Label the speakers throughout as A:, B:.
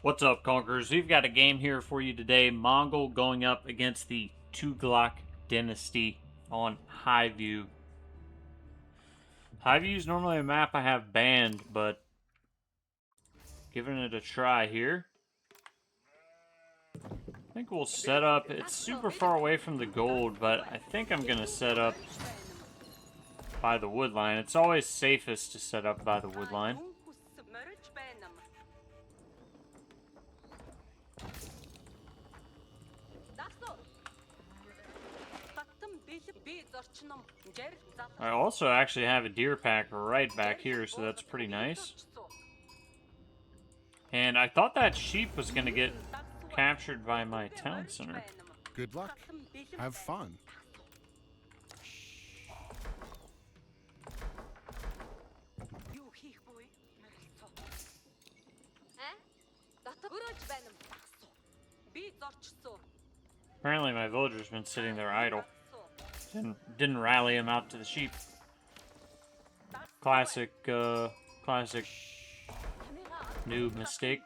A: What's up, Conquerors? We've got a game here for you today. Mongol going up against the Tughlaq dynasty on Highview. Highview is normally a map I have banned, but giving it a try here. I think we'll set up. It's super far away from the gold, but I think I'm going to set up by the wood line. It's always safest to set up by the wood line. I also actually have a deer pack right back here, so that's pretty nice. And I thought that sheep was going to get captured by my town center.
B: Good luck. Have fun.
A: Apparently my villager's been sitting there idle. Didn't rally him out to the sheep. Classic noob mistake.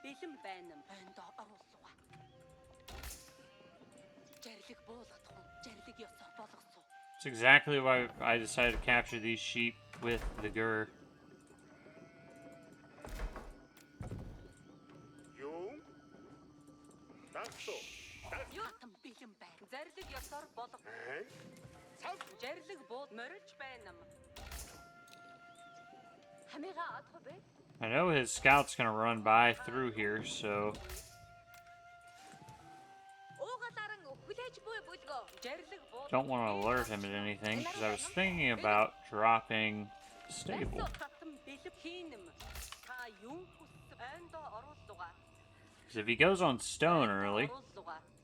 A: That's exactly why I decided to capture these sheep with the gur. I know his scout's gonna run by through here, so don't want to alert him at anything, because I was thinking about dropping stable. Because if he goes on stone early, it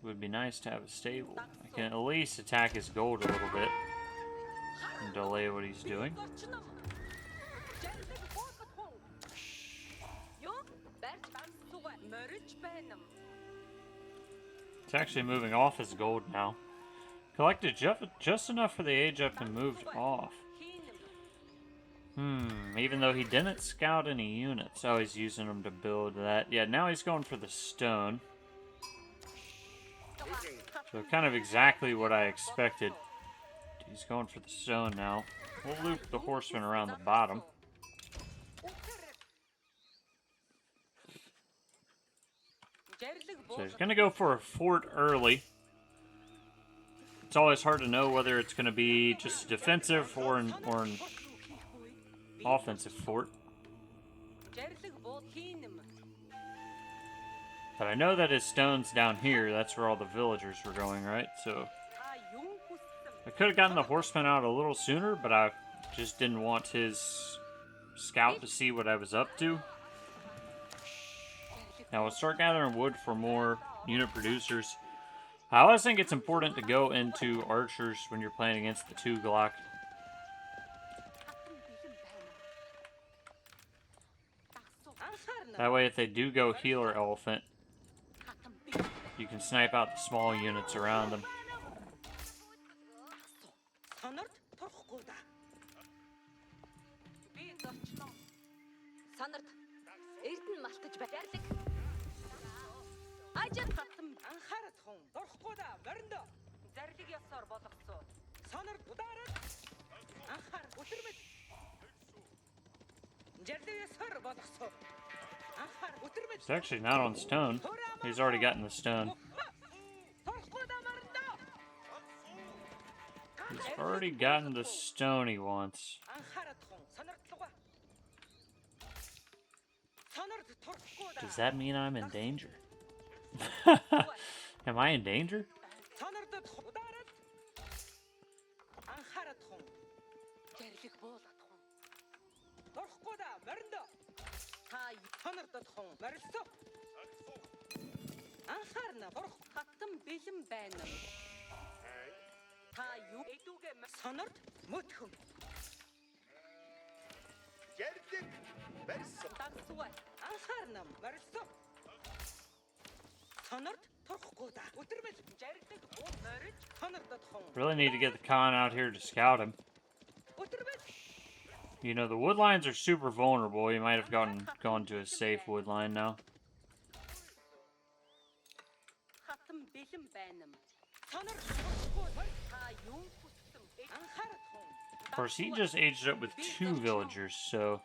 A: would be nice to have a stable. I can at least attack his gold a little bit and delay what he's doing. It's actually moving off his gold now. Collected just enough for the age up and moved off. Even though he didn't scout any units. Oh, he's using them to build that. Yeah, now he's going for the stone. So kind of exactly what I expected. He's going for the stone now. We'll loop the horsemen around the bottom. So he's going to go for a fort early. It's always hard to know whether it's going to be just defensive or an offensive fort. But I know that his stone's down here. That's where all the villagers were going, right? So I could have gotten the horsemen out a little sooner, but I just didn't want his scout to see what I was up to. Now we'll start gathering wood for more unit producers. I always think it's important to go into archers when you're playing against the Tughlaq. That way if they do go healer elephant, you can snipe out the small units around them. He's actually not on stone. He's already gotten the stone. He's already gotten the stone he wants. Does that mean I'm in danger? Am I in danger? Really need to get the Khan out here to scout him. You know, the wood lines are super vulnerable. He might have gone to a safe wood line now. Of course, he just aged up with 2 villagers, so...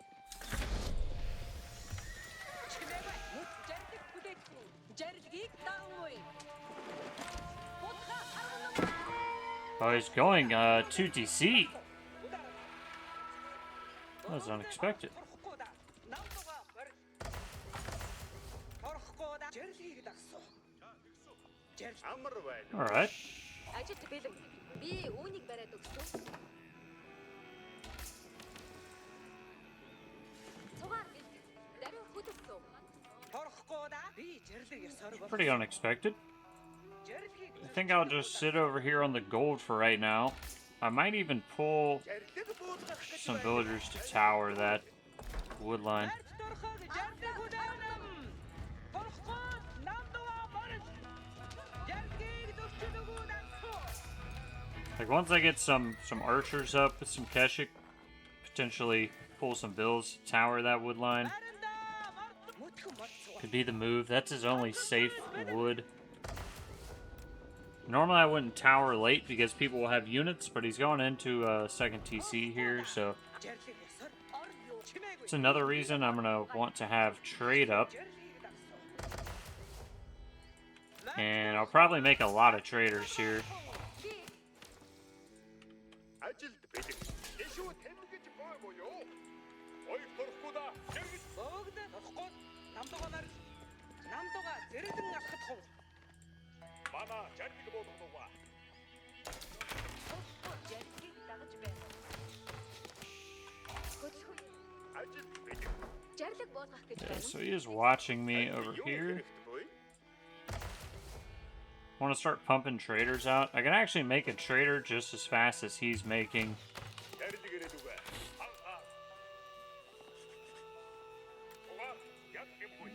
A: Oh, he's going 2TC. That was unexpected. Alright. Pretty unexpected. I think I'll just sit over here on the gold for right now. I might even pull some villagers to tower that wood line. Like, once I get some archers up with some Keshik, potentially pull some bills, tower that wood line. Could be the move. That's his only safe wood. Normally I wouldn't tower late because people will have units, but he's going into a second TC here, so... It's another reason I'm going to want to have trade up. And I'll probably make a lot of traders here. Yeah, so he is watching me over here. I want to start pumping traders out. I can actually make a trader just as fast as he's making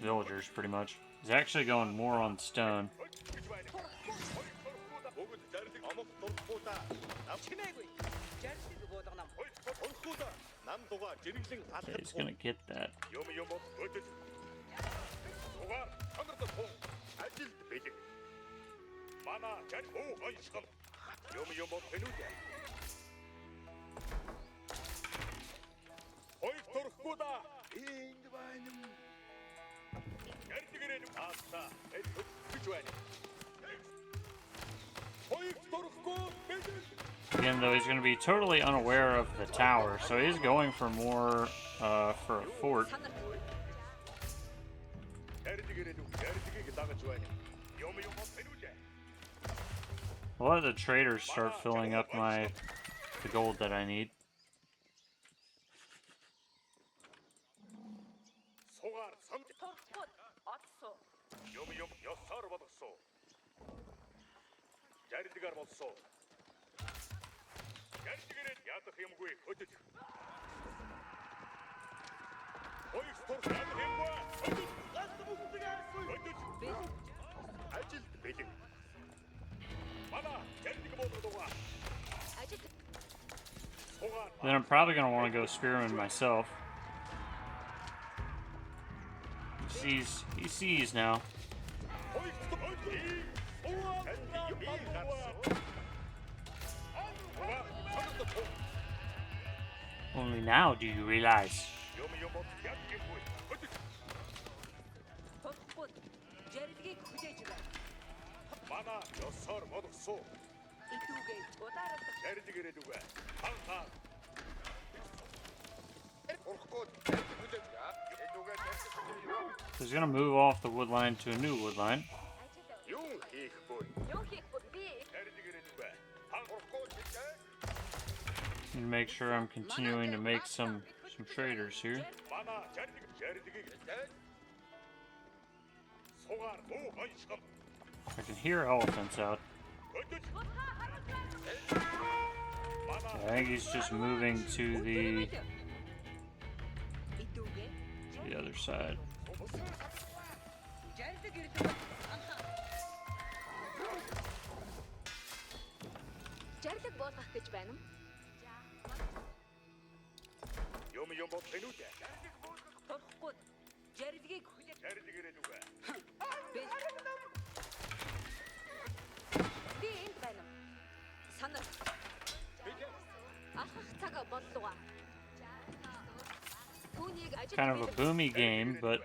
A: villagers, pretty much. He's actually going more on stone. Yeah, he's gonna get that. Again, though, he's going to be totally unaware of the tower, so he's going for more, for a fort. I'll let the traders start filling up the gold that I need. Then I'm probably going to want to go spearman myself. He sees now. Only now do you realize. He's going to move off the wood line to a new wood line. And make sure I'm continuing to make some traders here. I can hear elephants out. I think he's just moving to the other side. kind of a boomy game, but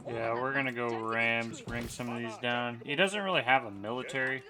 A: yeah, we're gonna go Rams, bring some of these down. He doesn't really have a military.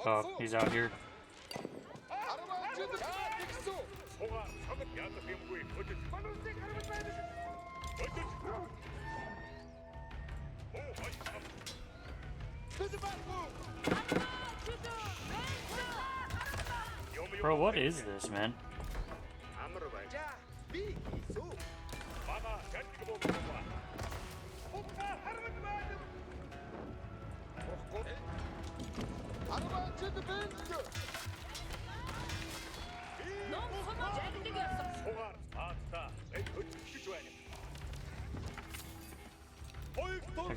A: Oh, he's out here. Bro, what is this, man?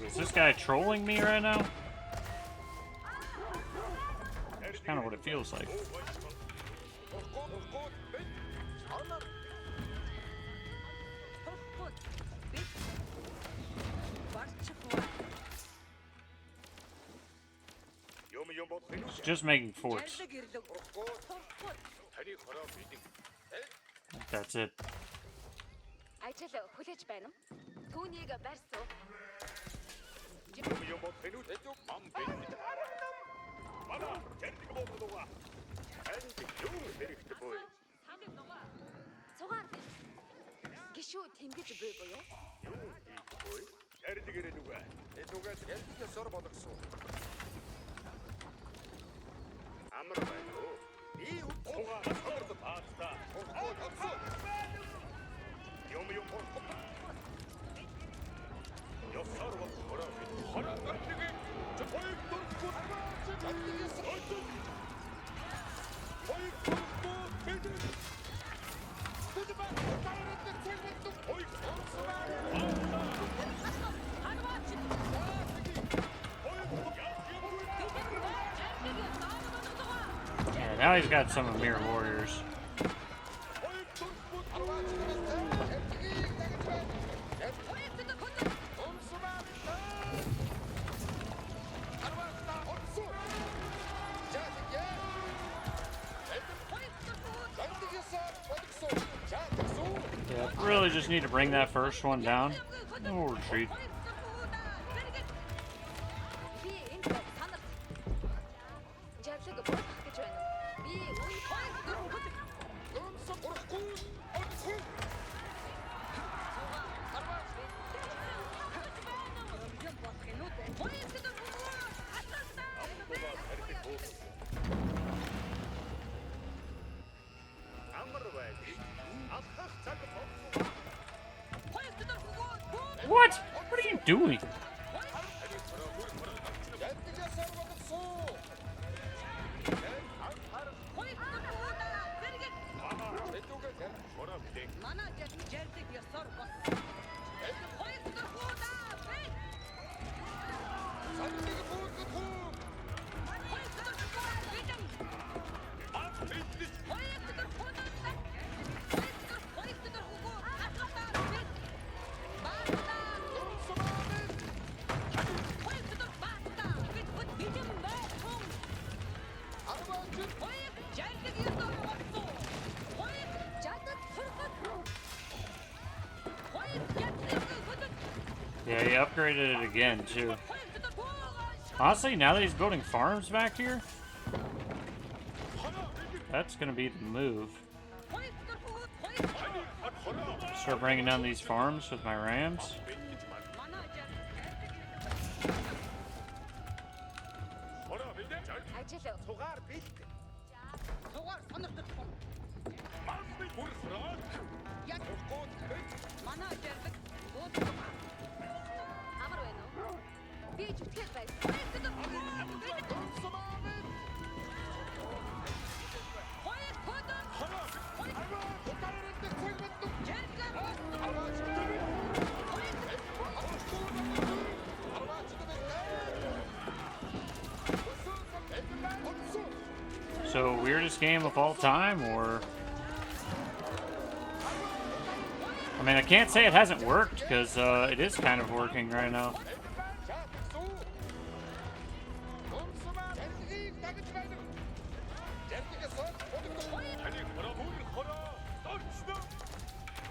A: Is this guy trolling me right now? That's kind of what it feels like. It's just making forts. That's it. Yeah, now he's got some Amir warriors. Yeah, really just need to bring that first one down, and we'll retreat. What? What are you doing? Yeah, he upgraded it again, too. Honestly, now that he's building farms back here, that's gonna be the move. Start bringing down these farms with my rams. So, weirdest game of all time, or... I mean, I can't say it hasn't worked, because it is kind of working right now.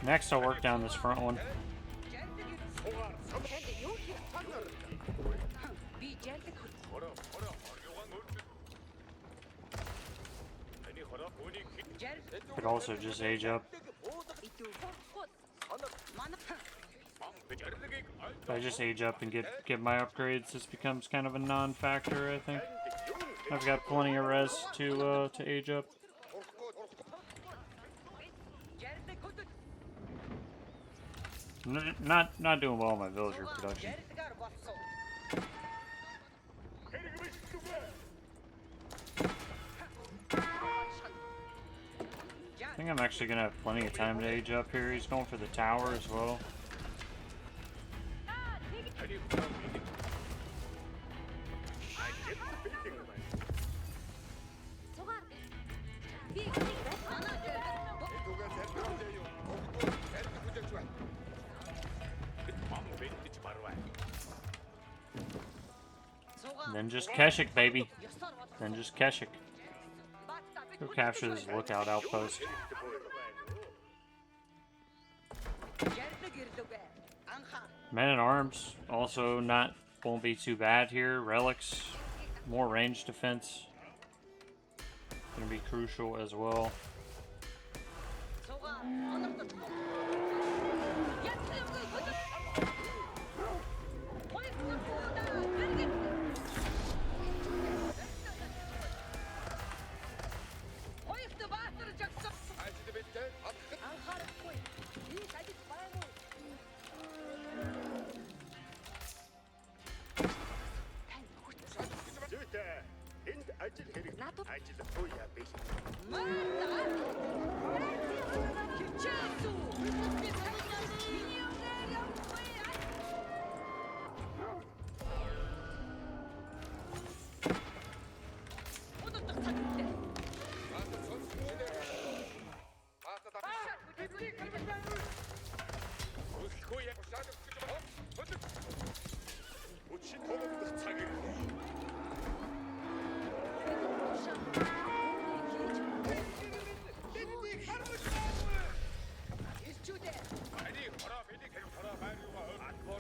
A: Next, I'll work down this front one. Could also just age up. If I just age up and get my upgrades, this becomes kind of a non-factor, I think. I've got plenty of res to age up. Not doing well in my villager production. I think I'm actually gonna have plenty of time to age up here. He's going for the tower as well. And then just Keshik, baby. Then just Keshik. Go capture this lookout outpost. Men-at-Arms also won't be too bad here. Relics, more range defense. Gonna be crucial as well.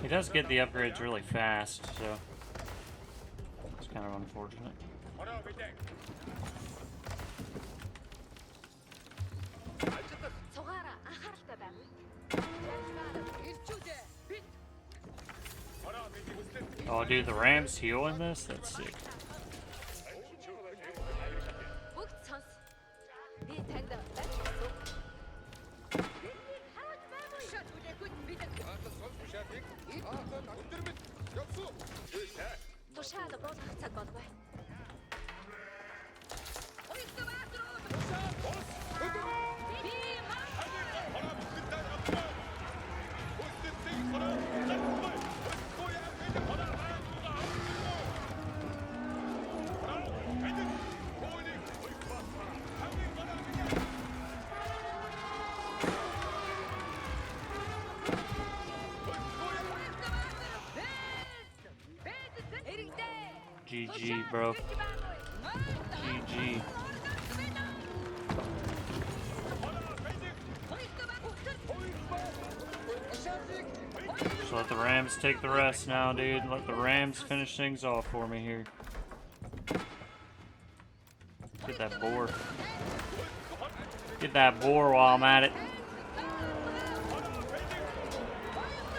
A: He does get the upgrades really fast, so it's kind of unfortunate. Oh, dude, the Rams heal in this? That's sick. bro. GG. Just let the Rams take the rest now, dude. Let the Rams finish things off for me here. Get that boar. Get that boar while I'm at it.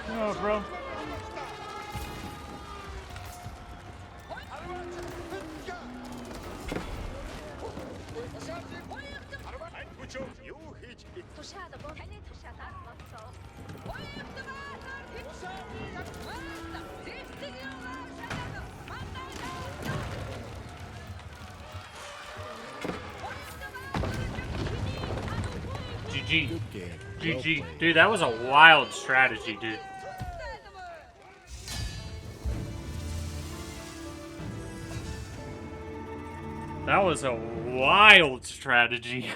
A: Oh, bro. GG. GG. Dude, that was a wild strategy, dude. That was a wild strategy.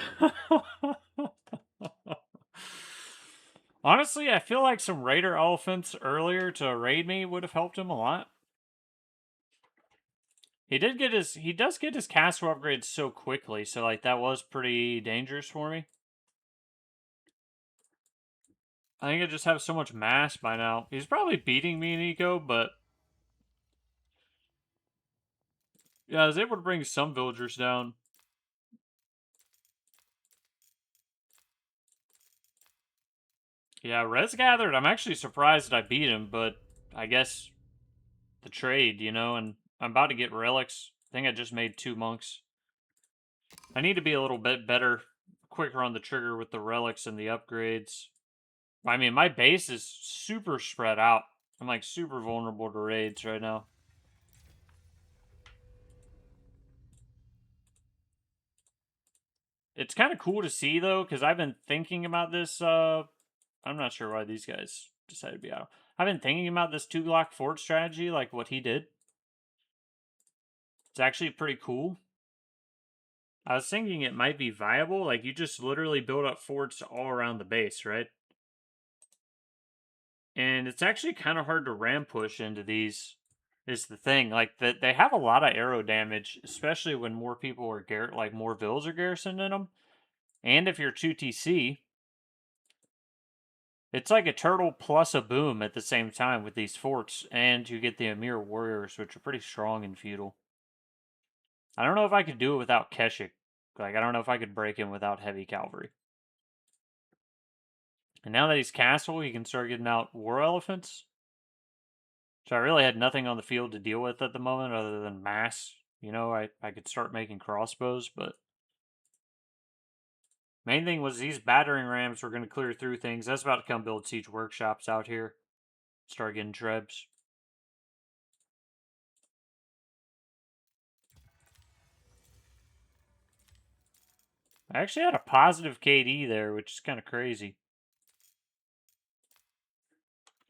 A: Honestly, I feel like some raider elephants earlier to raid me would have helped him a lot. He does get his castle upgrades so quickly, so like that was pretty dangerous for me. I think I just have so much mass by now. He's probably beating me in eco, but yeah, I was able to bring some villagers down. Yeah, Res gathered. I'm actually surprised I beat him, but I guess the trade, you know, and I'm about to get relics. I think I just made 2 monks. I need to be a little bit better, quicker on the trigger with the relics and the upgrades. I mean, my base is super spread out. I'm like super vulnerable to raids right now. It's kind of cool to see though, because I've been thinking about this. I'm not sure why these guys decided to be out. I've been thinking about this Tughlaq fort strategy, like what he did. It's actually pretty cool. I was thinking it might be viable. Like, you just literally build up forts all around the base, right? And it's actually kind of hard to ram push into these, is the thing. Like, that they have a lot of arrow damage, especially when more people are, like, more vills are garrisoned in them. And if you're 2TC, it's like a turtle plus a boom at the same time with these forts. And you get the Emir warriors, which are pretty strong and feudal. I don't know if I could do it without Keshik. Like, I don't know if I could break him without heavy cavalry. And now that he's castle, he can start getting out war elephants. So I really had nothing on the field to deal with at the moment other than mass. You know, I could start making crossbows, but main thing was these battering rams were going to clear through things. I was about to come build siege workshops out here. Start getting trebs. I actually had a positive KD there, which is kind of crazy.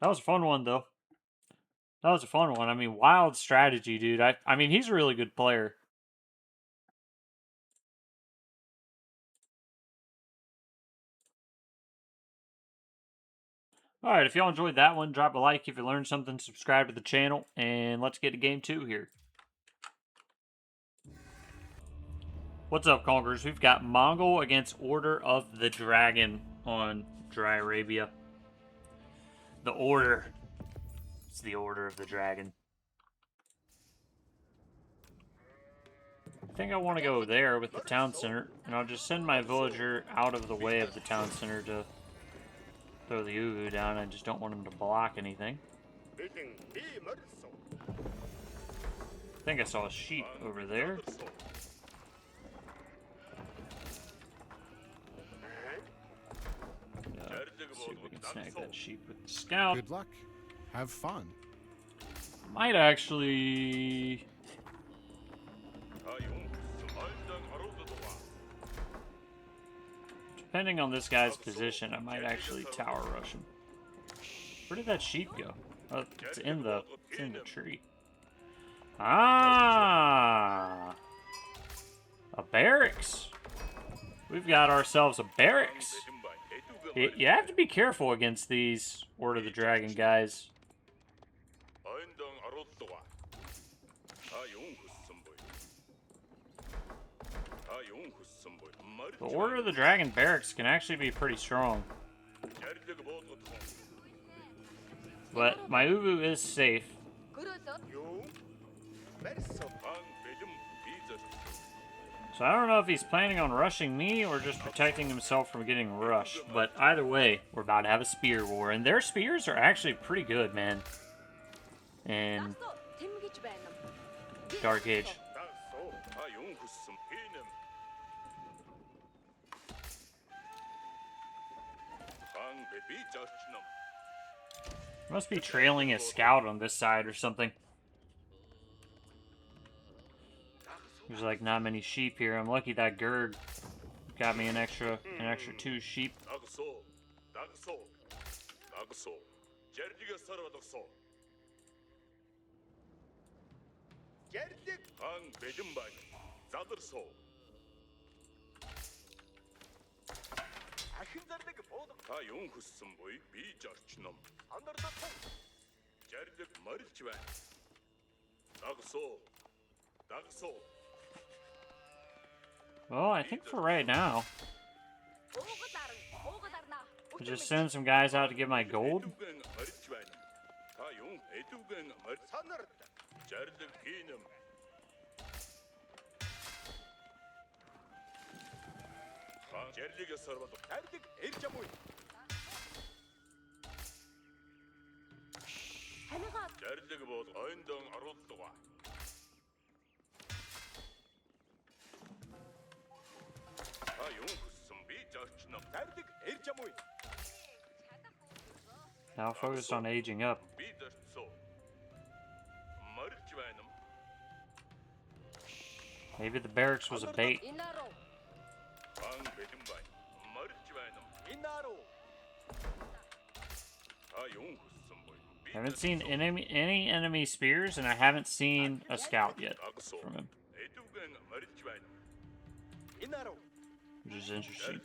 A: That was a fun one, though. That was a fun one. I mean, wild strategy, dude. I mean, he's a really good player. Alright, if y'all enjoyed that one, drop a like if you learned something, subscribe to the channel, and let's get to game 2 here. What's up, Conquerors? We've got Mongol against Order of the Dragon on Dry Arabia. The Order. It's the Order of the Dragon. I think I want to go there with the town center, and I'll just send my villager out of the way of the town center to throw the Ugu down. I just don't want him to block anything. I think I saw a sheep over there. Let's see if we can snag that sheep with the scout.
B: Good luck. Have fun.
A: Might actually... Depending on this guy's position, I might actually tower rush him. Where did that sheep go? Oh, it's in the tree. Ah! A barracks. We've got ourselves a barracks. You have to be careful against these Order of the Dragon guys. The Order of the Dragon barracks can actually be pretty strong. But my Ubu is safe. So I don't know if he's planning on rushing me or just protecting himself from getting rushed. But either way, we're about to have a spear war. And their spears are actually pretty good, man. And Dark Age. Must be trailing a scout on this side or something. There's like not many sheep here. I'm lucky that Gerd got me an extra 2 sheep. Well, I think for right now, I'll just send some guys out to get my gold. Now focused on aging up. Maybe the barracks was a bait. I haven't seen any enemy spears, and I haven't seen a scout yet from him, which is interesting.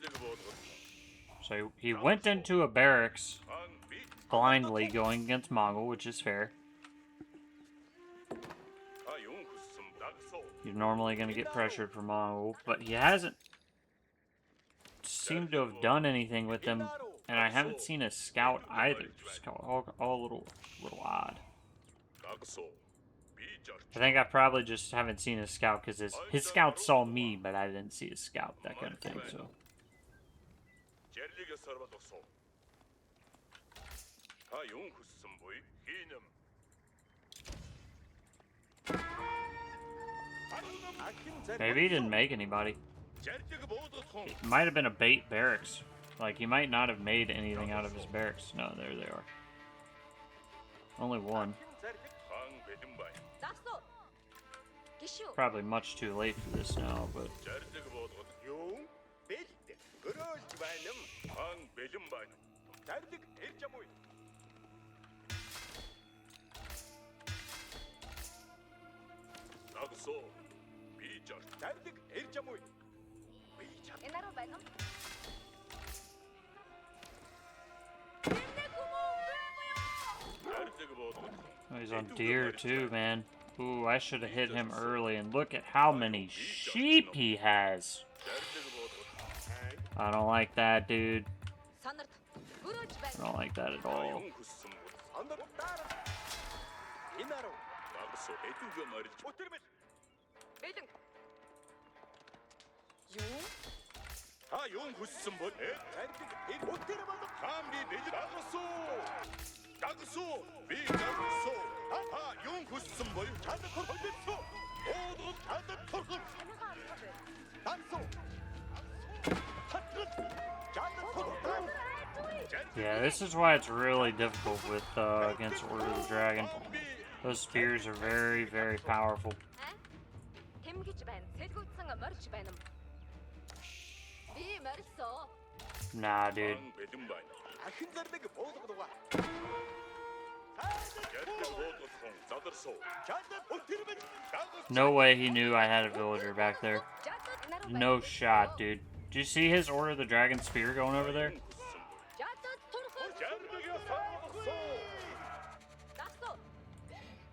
A: So he went into a barracks blindly going against Mongol, which is fair. You're normally going to get pressured from Mongol, but he hasn't seemed to have done anything with them, and I haven't seen a scout either. Just all a little odd. I think I probably just haven't seen a scout because his scout saw me, but I didn't see his scout, that kind of thing. So. Maybe he didn't make anybody. It might have been a bait barracks. Like, he might not have made anything out of his barracks. No, there they are. Only one. Probably much too late for this now, but... Oh, he's on deer too, man. Ooh, I should have hit him early, and look at how many sheep he has. I don't like that, dude. I don't like that at all. Yeah, this is why it's really difficult with against Order of the Dragon. Those spears are very, very powerful. Nah, dude. No way he knew I had a villager back there. No shot, dude. Did you see his Order of the Dragon spear going over there?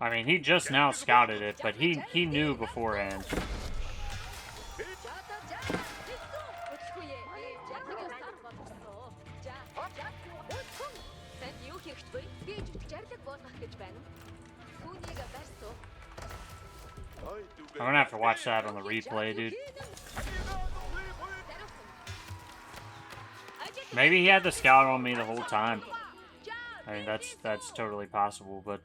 A: I mean, he just now scouted it, but he knew beforehand. I'm gonna have to watch that on the replay, dude. Maybe he had the scout on me the whole time. I mean, that's totally possible, but...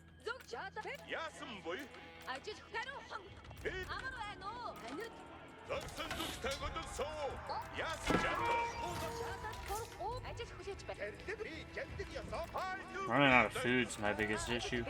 A: Running out of food's my biggest issue.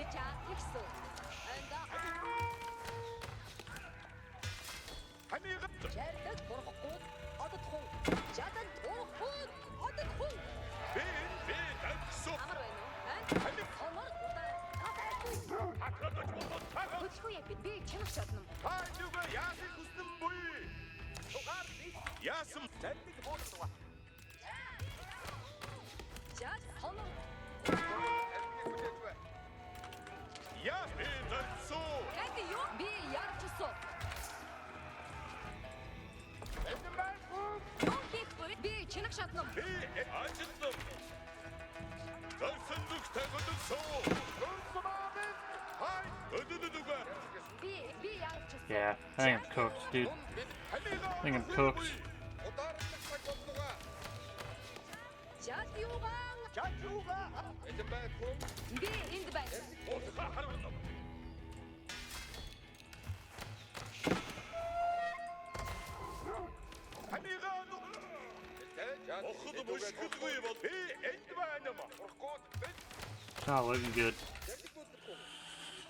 A: Yeah, I think I'm cooked, dude. I think I'm cooked. It's not looking good.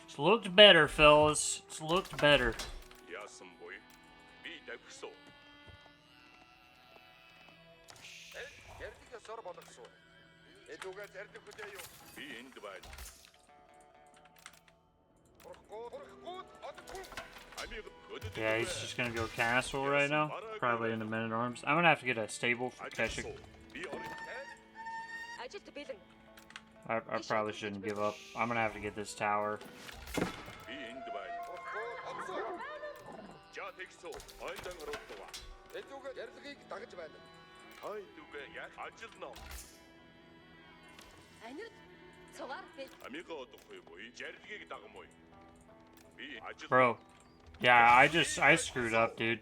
A: It's looked better, fellas. It's looked better. Yeah, he's just gonna go castle right now. Probably in the men at arms. I'm gonna have to get a stable for Keshik. I probably shouldn't give up. I'm gonna have to get this tower. Bro, yeah, I screwed up, dude.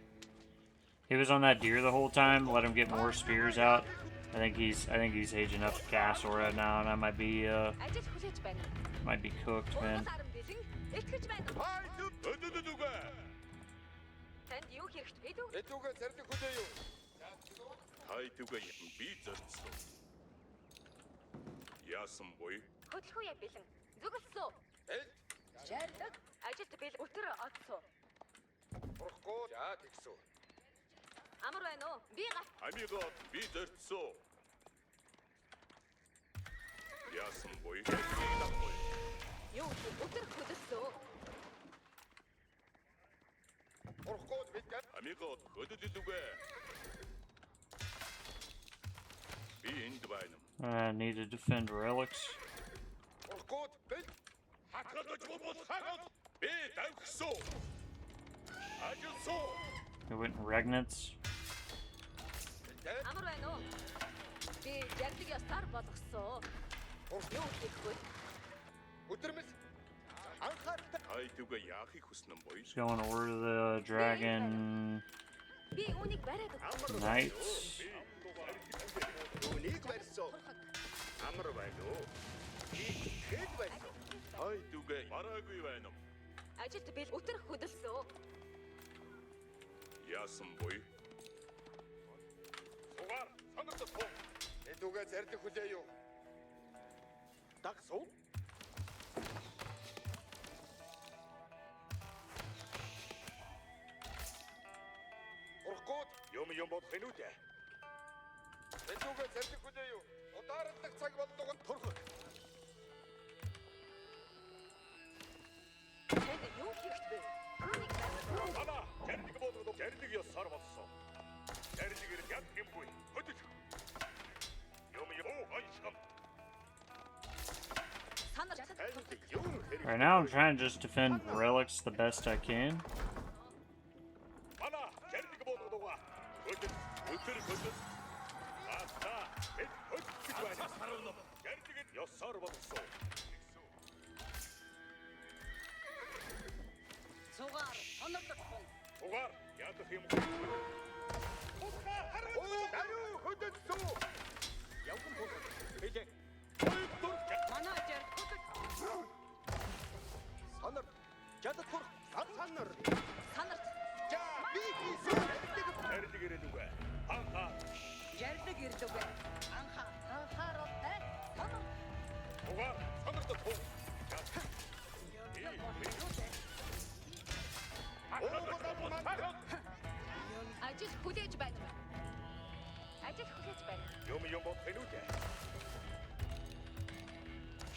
A: He was on that deer the whole time. Let him get more spears out. I think he's aging up to castle right now, and I might be cooked, man. I need to defend relics. We went regnants. Just going over to the dragon knights. Right now I'm trying to just defend relics the best I can.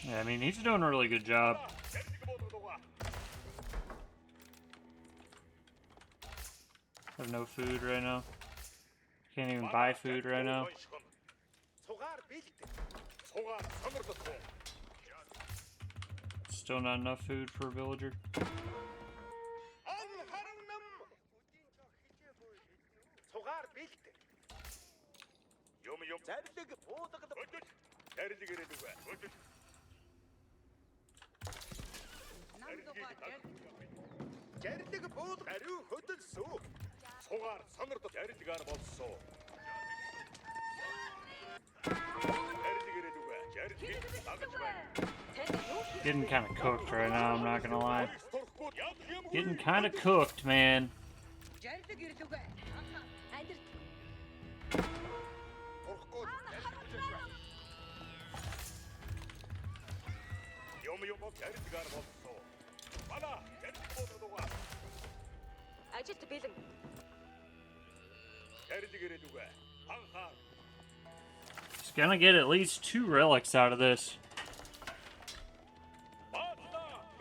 A: Yeah, I mean, he's doing a really good job. I have no food right now. Can't even buy food right now. Still not enough food for a villager. Getting kind of cooked right now, I'm not gonna lie. Getting kind of cooked, man. He's gonna get at least 2 relics out of this.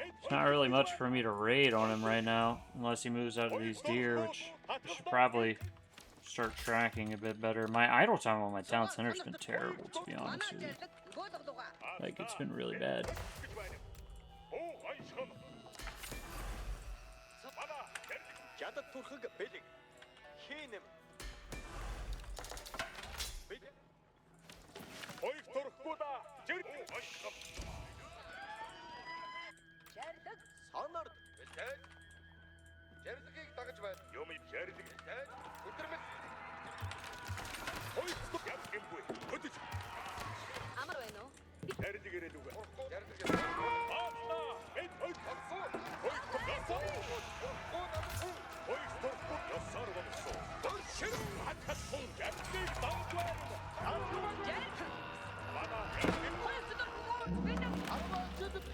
A: It's not really much for me to raid on him right now, unless he moves out of these deer, which I should probably start tracking a bit better. My idle time on my town center's been terrible, to be honest with you. Like, it's been really bad.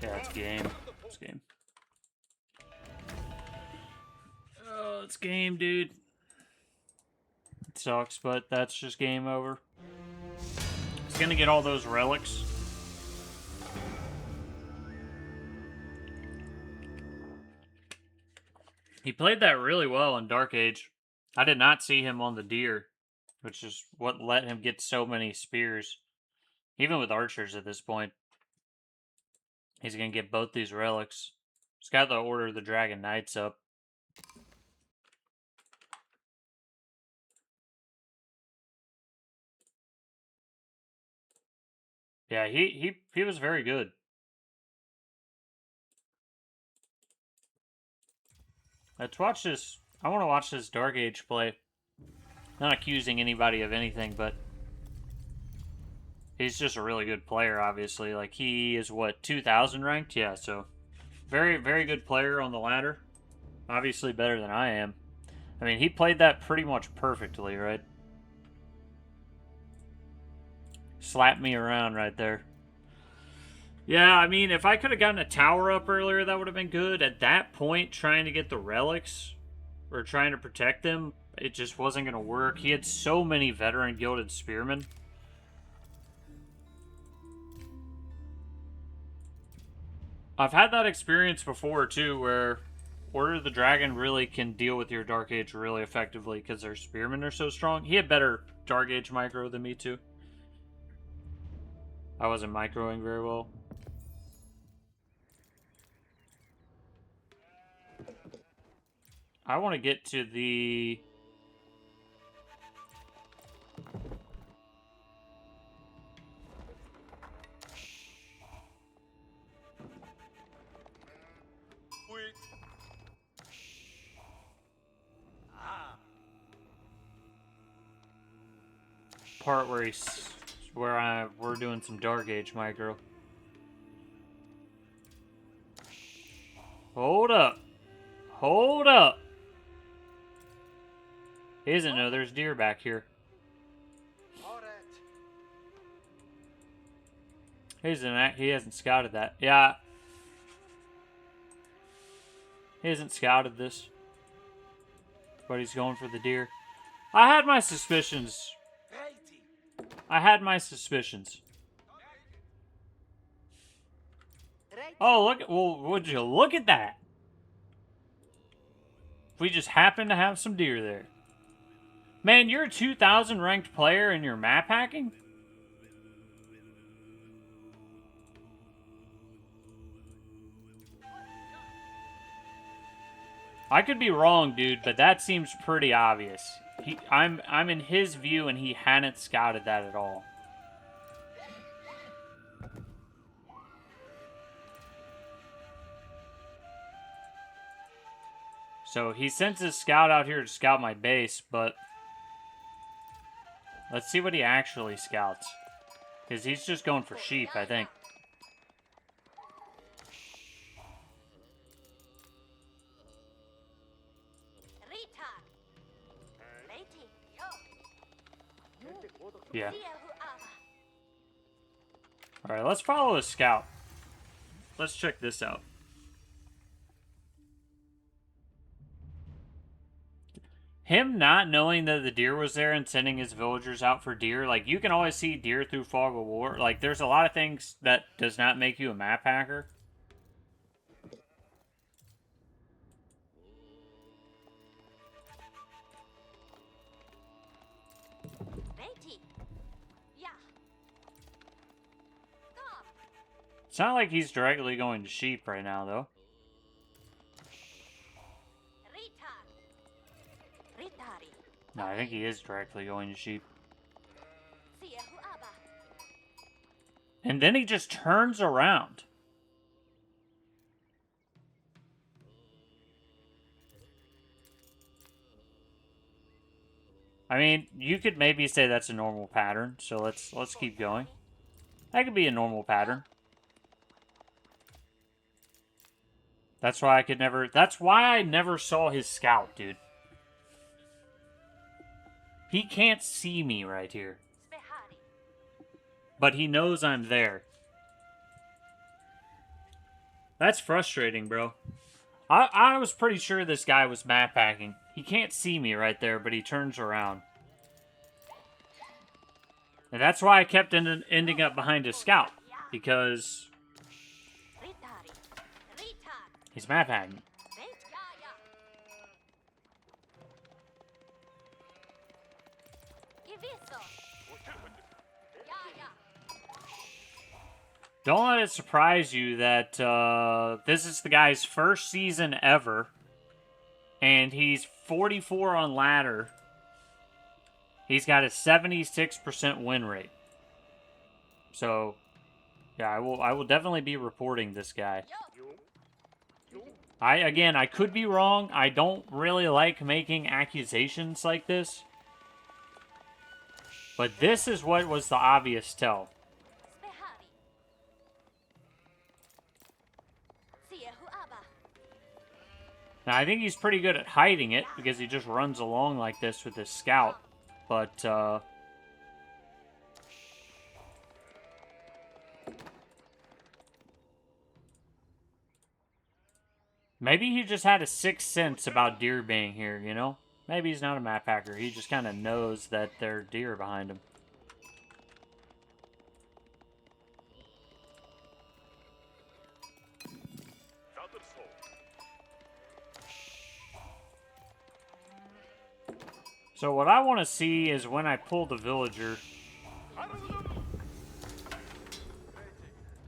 A: Yeah, it's game. It's game. Oh, it's game, dude. It sucks, but that's just game over. He's gonna get all those relics. He played that really well in Dark Age. I did not see him on the deer, which is what let him get so many spears. Even with archers at this point. He's gonna get both these relics. He's got the Order of the Dragon Knights up. Yeah, he was very good. Let's watch this. I want to watch this Dark Age play. Not accusing anybody of anything, but he's just a really good player, obviously. Like, he is, what, 2,000 ranked? Yeah, so very, very good player on the ladder. Obviously better than I am. I mean, he played that pretty much perfectly, right? Slapped me around right there. Yeah, I mean, if I could have gotten a tower up earlier, that would have been good. At that point, trying to get the relics, or trying to protect them, it just wasn't going to work. He had so many veteran gilded spearmen. I've had that experience before, too, where Order of the Dragon really can deal with your Dark Age really effectively because their spearmen are so strong. He had better Dark Age micro than me, too. I wasn't microing very well. I want to get to the... part where we're doing some dark age micro. Hold up. Hold up. He doesn't know there's deer back here. He hasn't scouted that. Yeah. He hasn't scouted this. But he's going for the deer. I had my suspicions. I had my suspicions. Oh, look. Well, would you look at that? We just happen to have some deer there. Man, you're a 2,000 ranked player and you're map hacking? I could be wrong, dude, but that seems pretty obvious. I'm in his view, and he hadn't scouted that at all. So he sends his scout out here to scout my base, but let's see what he actually scouts. Because he's just going for sheep, I think. Yeah. Alright, let's follow a scout. Let's check this out. Him not knowing that the deer was there and sending his villagers out for deer, like, you can always see deer through fog of war. Like, there's a lot of things that does not make you a map hacker. It's not like he's directly going to sheep right now, though. No, I think he is directly going to sheep. And then he just turns around. I mean, you could maybe say that's a normal pattern, so let's keep going. That could be a normal pattern. That's why I never saw his scout, dude. He can't see me right here. But he knows I'm there. That's frustrating, bro. I was pretty sure this guy was map hacking. He can't see me right there, but he turns around. And that's why I kept ending up behind his scout. Because he's map hacking. Don't let it surprise you that this is the guy's first season ever. And he's 44 on ladder. He's got a 76% win rate. So, yeah, I will definitely be reporting this guy. I could be wrong. I don't really like making accusations like this. But this is what was the obvious tell. Now, I think he's pretty good at hiding it, because he just runs along like this with his scout. But, maybe he just had a sixth sense about deer being here, you know? Maybe he's not a map hacker. He just kind of knows that there are deer behind him. So what I want to see is when I pull the villager,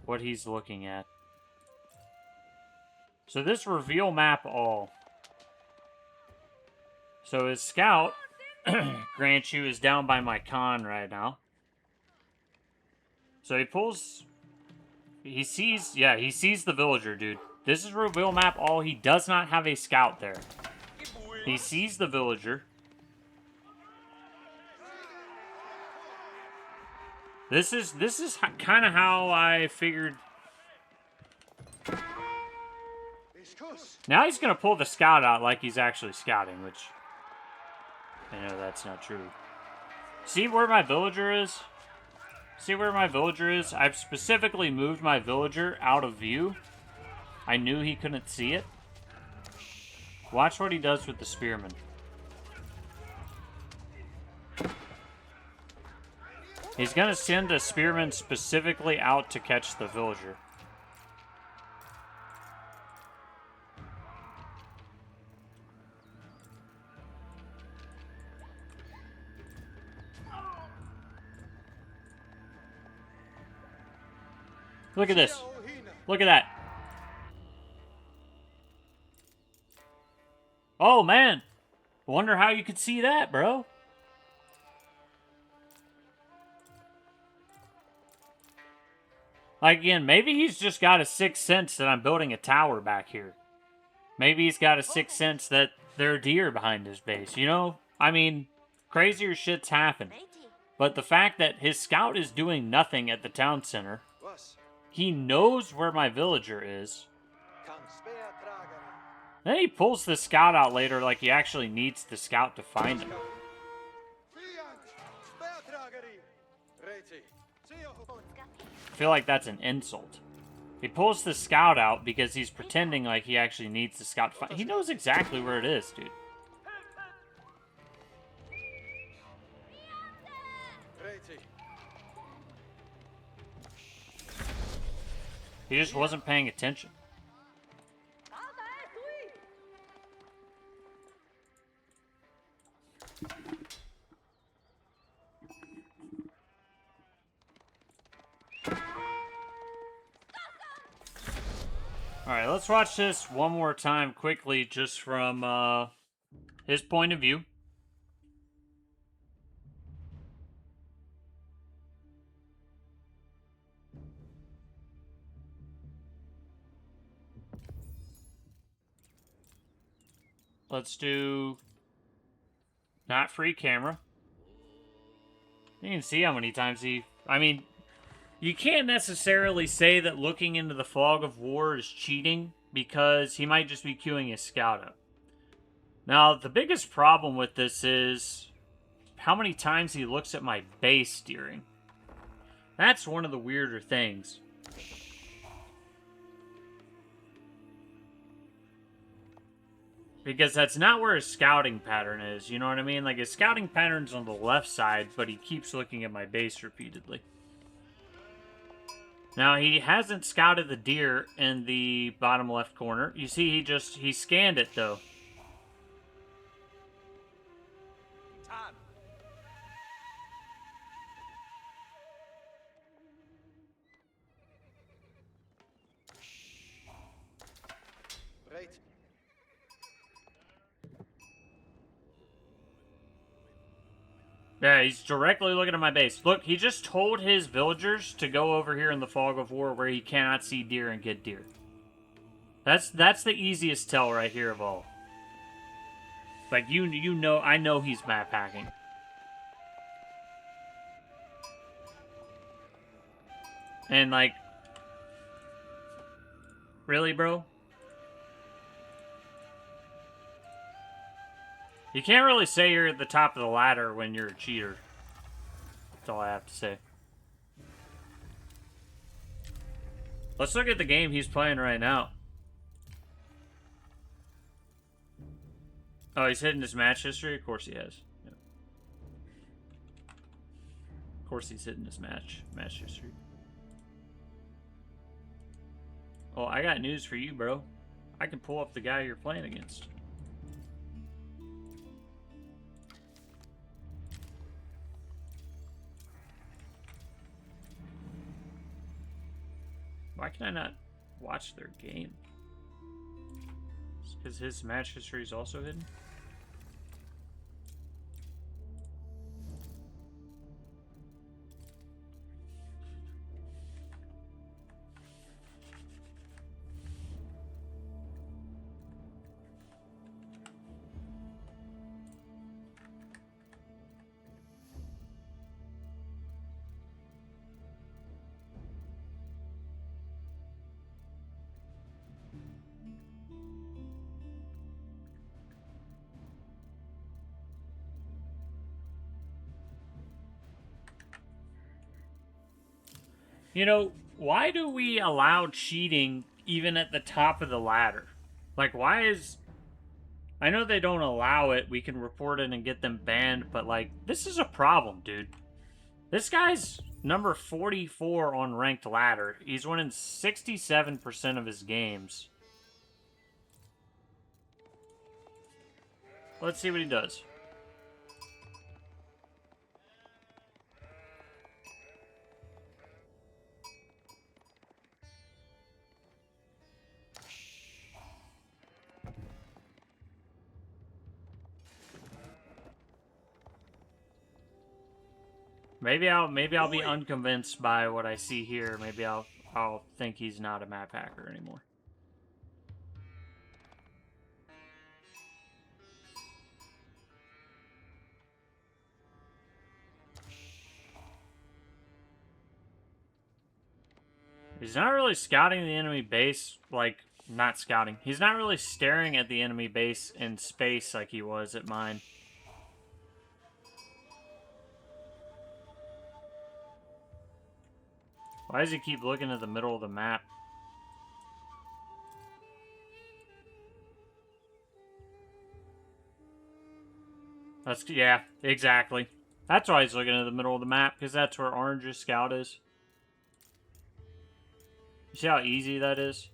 A: what he's looking at. So this reveal map all. So his scout, grant you, is down by my con right now. So he pulls, he sees the villager, dude. This is reveal map all. He does not have a scout there. He sees the villager. This is kind of how I figured. Now he's gonna pull the scout out like he's actually scouting, which I know that's not true. See where my villager is? See where my villager is? I've specifically moved my villager out of view. I knew he couldn't see it. Watch what he does with the spearmen. He's gonna send a spearman specifically out to catch the villager. Look at this. Look at that. Oh, man. Wonder how you could see that, bro. Like, again, maybe he's just got a sixth sense that I'm building a tower back here. Maybe he's got a sixth sense that there are deer behind his base, you know? I mean, crazier shit's happened. But the fact that his scout is doing nothing at the town center... He knows where my villager is. Then he pulls the scout out later like he actually needs the scout to find him. I feel like that's an insult. He pulls the scout out because he's pretending like he actually needs the scout to find him. He knows exactly where it is, dude. He just wasn't paying attention. Alright, let's watch this one more time quickly just from his point of view. Let's do not free camera. You can see how many times he... I mean, you can't necessarily say that looking into the fog of war is cheating because he might just be queuing his scout up. Now, the biggest problem with this is how many times he looks at my base steering. That's one of the weirder things. Because that's not where his scouting pattern is, you know what I mean? Like, his scouting pattern's on the left side, but he keeps looking at my base repeatedly. Now, he hasn't scouted the deer in the bottom left corner. You see, he scanned it, though. Yeah, he's directly looking at my base. Look, he just told his villagers to go over here in the fog of war where he cannot see deer and get deer. That's the easiest tell right here of all. Like, you know, I know he's map hacking. And, like, really, bro? You can't really say you're at the top of the ladder when you're a cheater. That's all I have to say. Let's look at the game he's playing right now. Oh, he's hitting his match history? Of course he has. Yeah. Of course he's hitting his match history. Oh, I got news for you, bro. I can pull up the guy you're playing against. Why can I not watch their game? Because his match history is also hidden? You know, why do we allow cheating even at the top of the ladder? Like, why is... I know they don't allow it. We can report it and get them banned, but, like, this is a problem, dude. This guy's number 44 on ranked ladder. He's winning 67% of his games. Let's see what he does. Maybe I'll be unconvinced by what I see here. Maybe I'll think he's not a map hacker anymore. He's not really scouting the enemy base, like, not scouting. He's not really staring at the enemy base in space like he was at mine. Why does he keep looking at the middle of the map? Yeah, exactly. That's why he's looking at the middle of the map, because that's where Orange's scout is. You see how easy that is?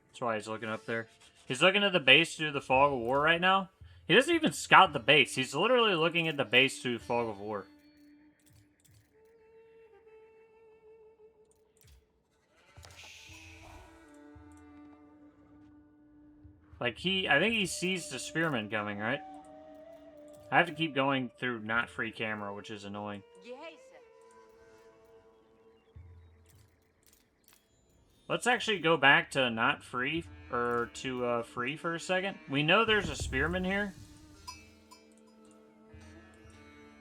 A: That's why he's looking up there. He's looking at the base through the fog of war right now. He doesn't even scout the base. He's literally looking at the base through the fog of war. Like, I think he sees the spearman coming, right? I have to keep going through not free camera, which is annoying. Let's actually go back to not free, or to free for a second. We know there's a spearman here.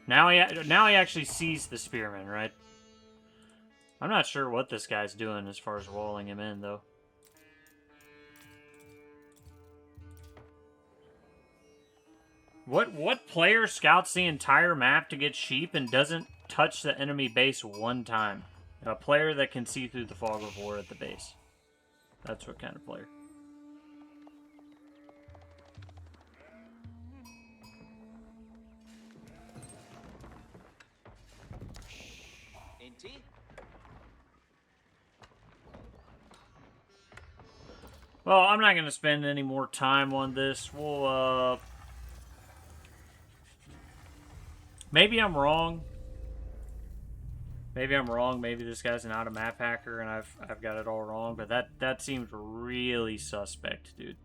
A: Now he actually sees the spearman, right? I'm not sure what this guy's doing as far as walling him in, though. What player scouts the entire map to get sheep and doesn't touch the enemy base one time? A player that can see through the fog of war at the base. That's what kind of player. Well, I'm not going to spend any more time on this. We'll, maybe I'm wrong. Maybe I'm wrong. Maybe this guy's not a map hacker and I've got it all wrong. But that seems really suspect, dude.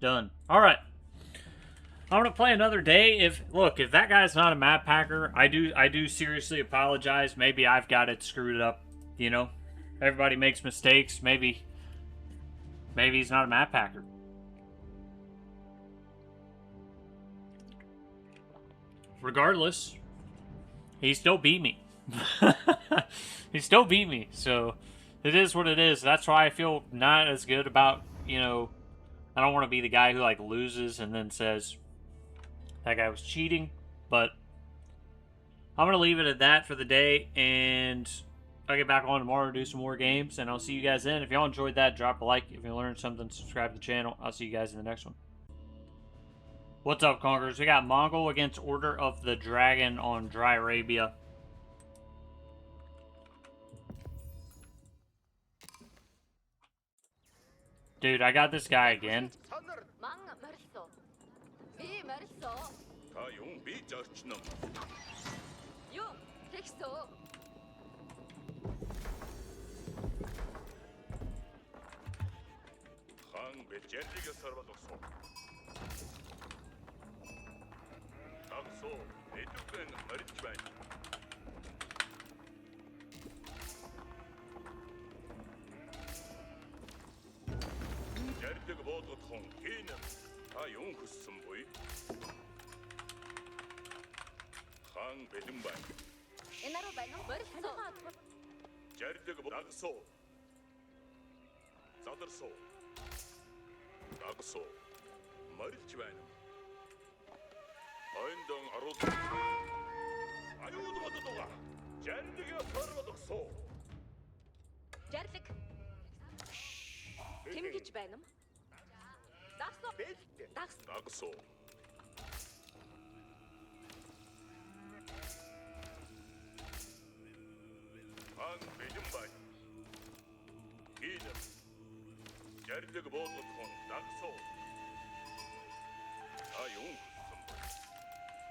A: Done. All right. I'm gonna play another day. If that guy's not a map hacker, I do seriously apologize. Maybe I've got it screwed up. You know, everybody makes mistakes. Maybe he's not a map hacker. Regardless, he still beat me. He still beat me. So it is what it is. That's why I feel not as good about, you know. I don't want to be the guy who, like, loses and then says that guy was cheating. But I'm going to leave it at that for the day. And I'll get back on tomorrow to do some more games, and I'll see you guys then. If y'all enjoyed that, drop a like. If you learned something, subscribe to the channel. I'll see you guys in the next one. What's up, Conquerors? We got Mongol against Order of the Dragon on Dry Arabia. Dude, I got this guy again.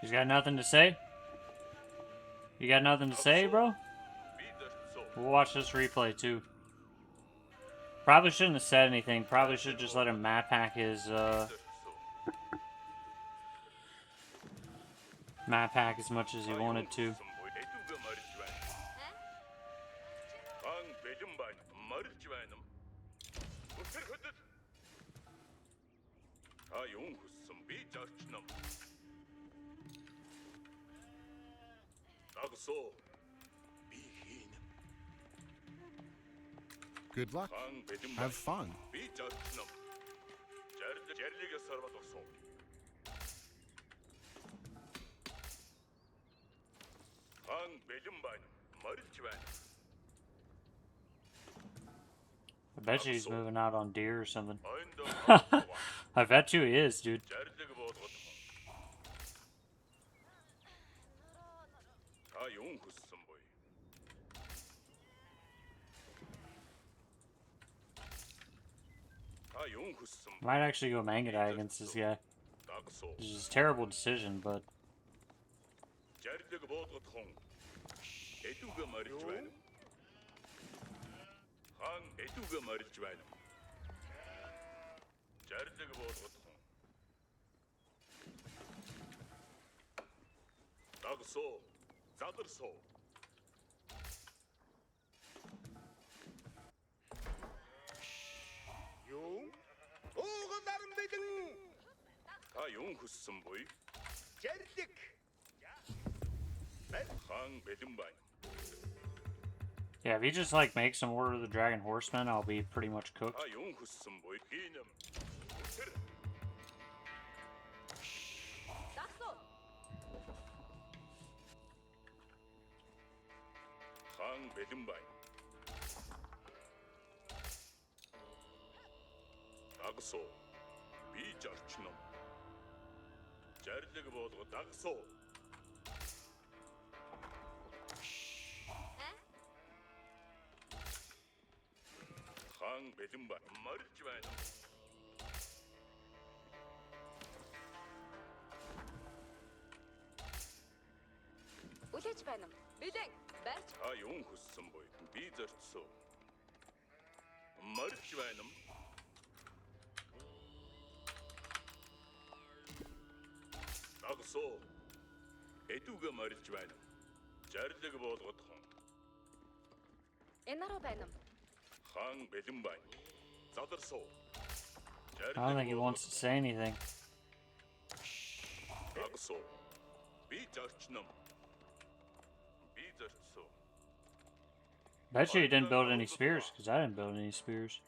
A: He's got nothing to say? You got nothing to say, bro? We'll watch this replay, too. Probably shouldn't have said anything. Probably should just let him map hack his, map hack as much as he wanted to.
B: Good luck. Have fun.
A: I bet you he's moving out on deer or something. I bet you he is, dude. Might actually go Mangadai against this guy. This is a terrible decision, but... Yeah, if he just like makes some Order of the Dragon Horsemen, I'll be pretty much cooked. I don't think he wants to say anything. Bet you he didn't build any spears, because I didn't build any spears.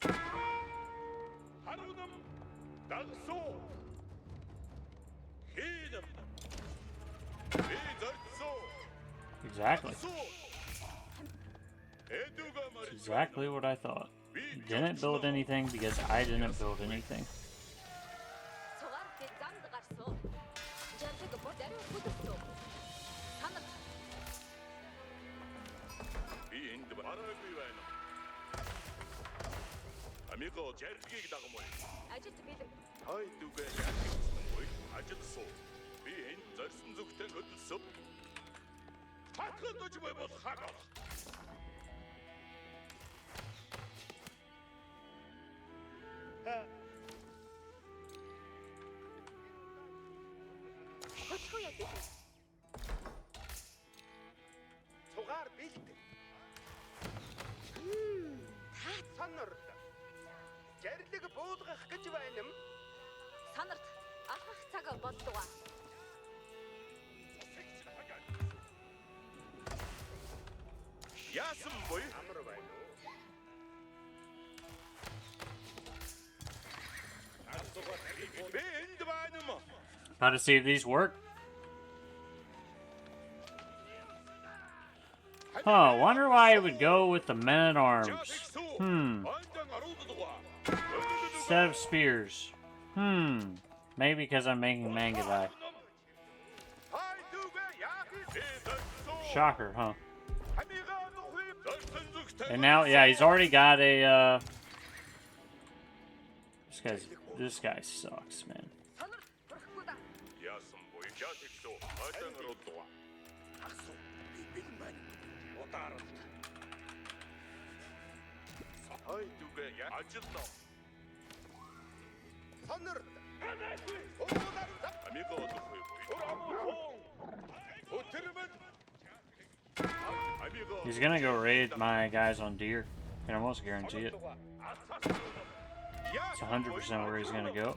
A: Exactly. That's exactly what I thought. Didn't build anything because I didn't build anything. About to see if these work. Huh, wonder why it would go with the men-at-arms. Instead of spears. Maybe because I'm making Mangadai. Shocker, huh? And now, yeah, he's already got a, This guy sucks, man. He's gonna go raid my guys on deer. I can almost guarantee it. It's 100% where he's gonna go.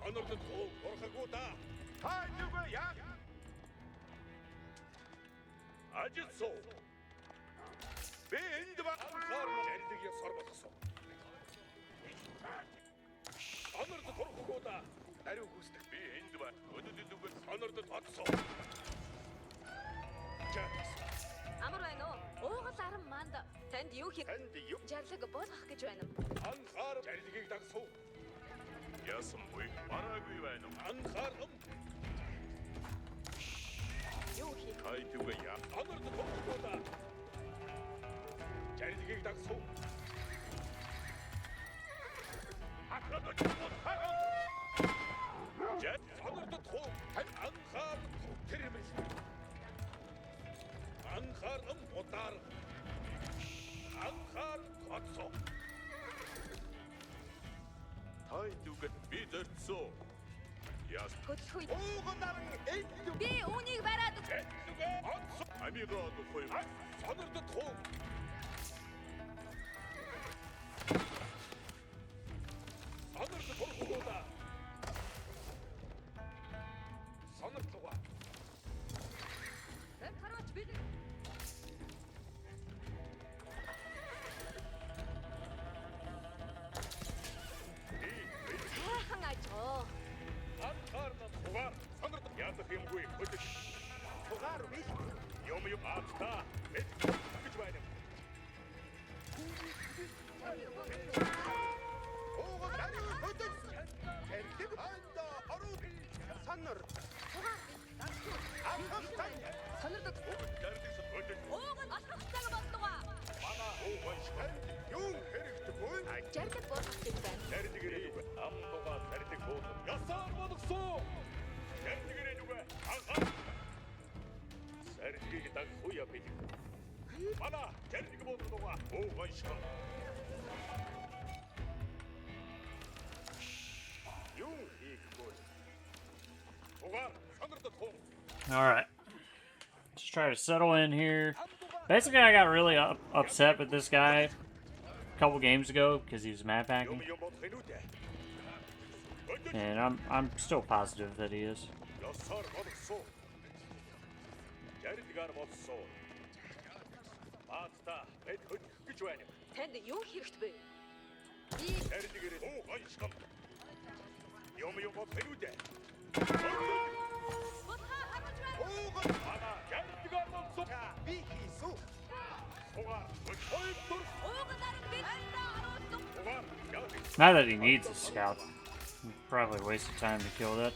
A: Alright. Let's try to settle in here. Basically, I got really upset with this guy a couple games ago because he was map hacking. And I'm still positive that he is. Not that he needs a scout. Probably wasted time to kill that.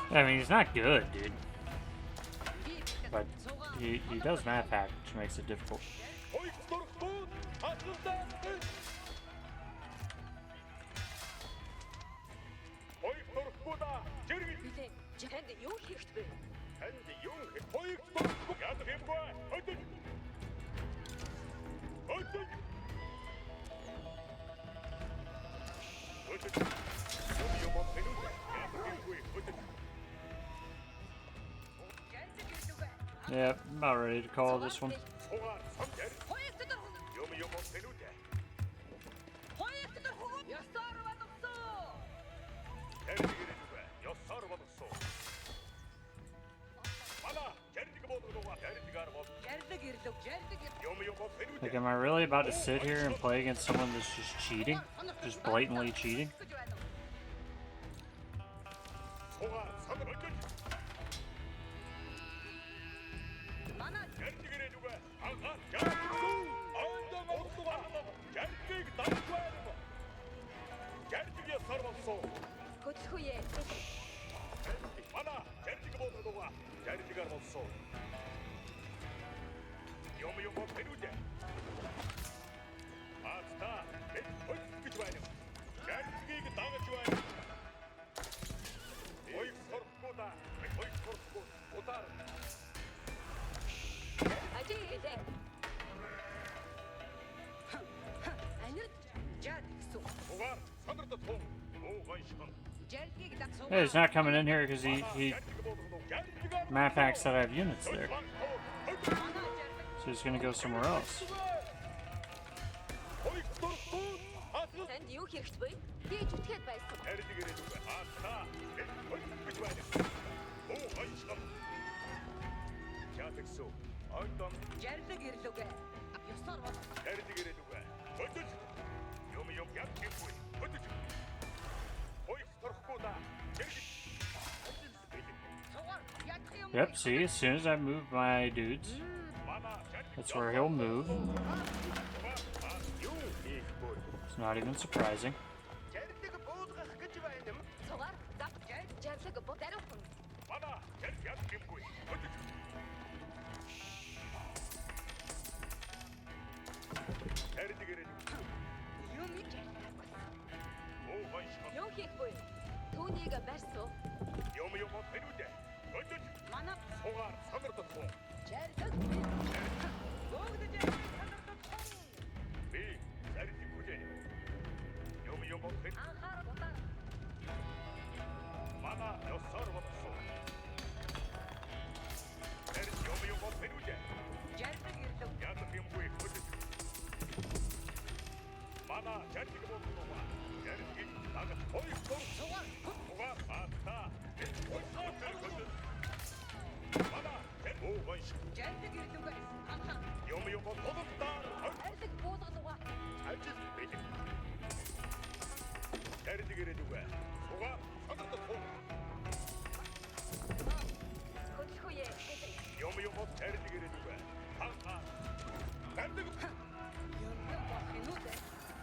A: I mean, he's not good, dude. But he does map hack, which makes it difficult. Yeah, I'm about ready to call this one. Like, am I really about to sit here and play against someone that's just cheating? Just blatantly cheating? Hey, he's not coming in here because he map hacks that I have units there. So he's gonna go somewhere else. Yep, see, as soon as I move my dudes, that's where he'll move. It's not even surprising.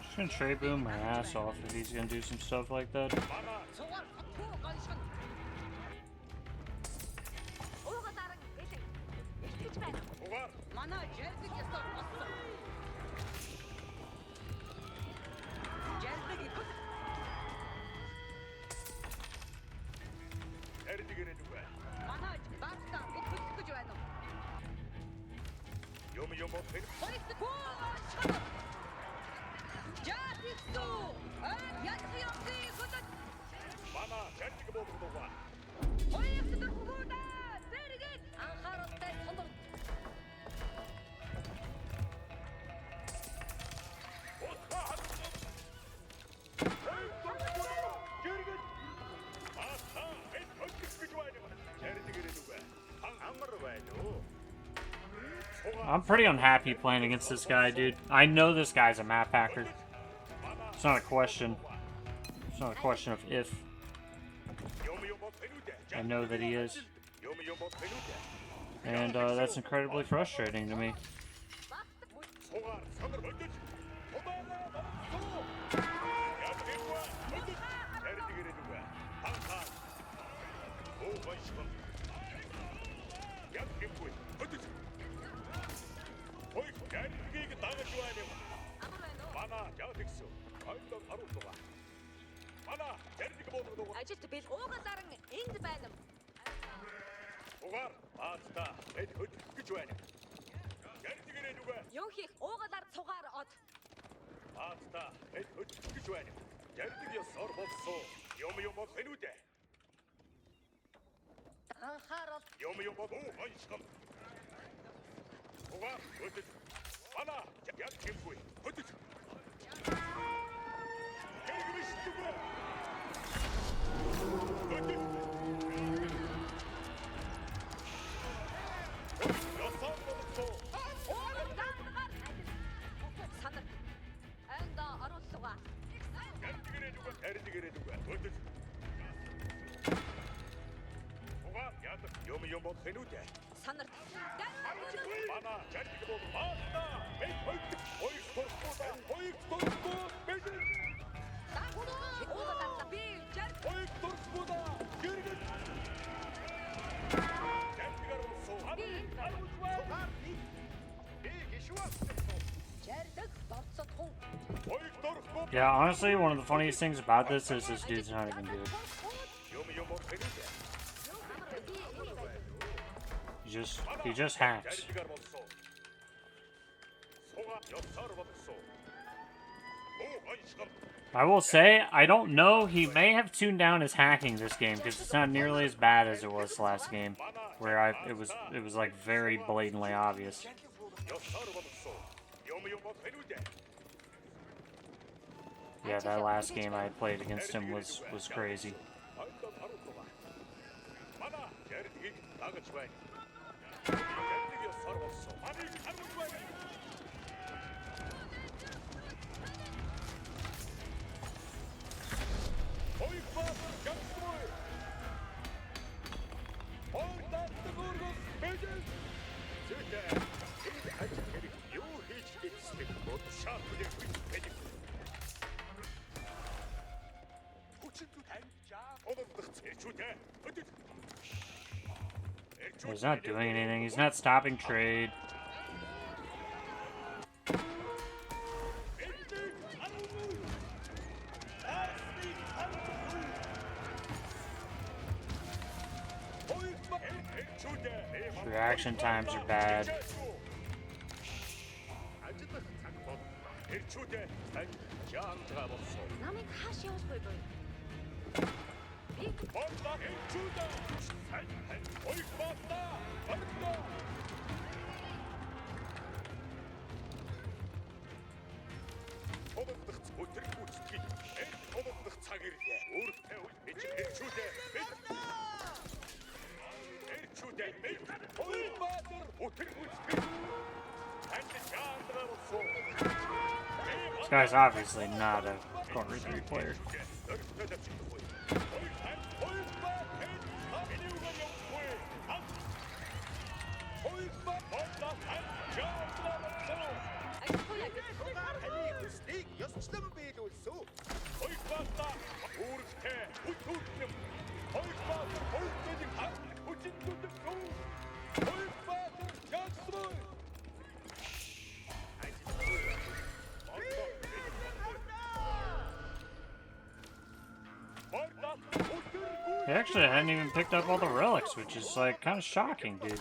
A: Just gonna trade boom my ass off if he's gonna do some stuff like that. I'm pretty unhappy playing against this guy, dude. I know this guy's a map hacker. It's not a question. It's not a question of if. I know that he is. And that's incredibly frustrating to me. Yeah, honestly, one of the funniest things about this is this dude's not even good. He just hacks. I will say, I don't know, he may have tuned down his hacking this game, because it's not nearly as bad as it was last game, where it was like very blatantly obvious. Yeah, that last game I played against him was crazy. He's not doing anything. He's not stopping trade. Reaction times are bad. This guy's obviously not a corner 3 player. He actually hadn't even picked up all the relics, which is like kind of shocking, dude.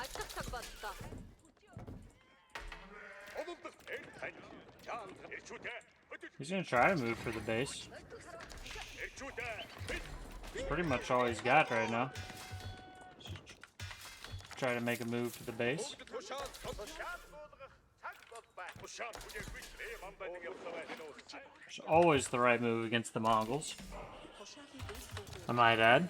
A: He's gonna try to move for the base. It's pretty much all he's got right now. Try to make a move to the base. It's always the right move against the Mongols, I might add.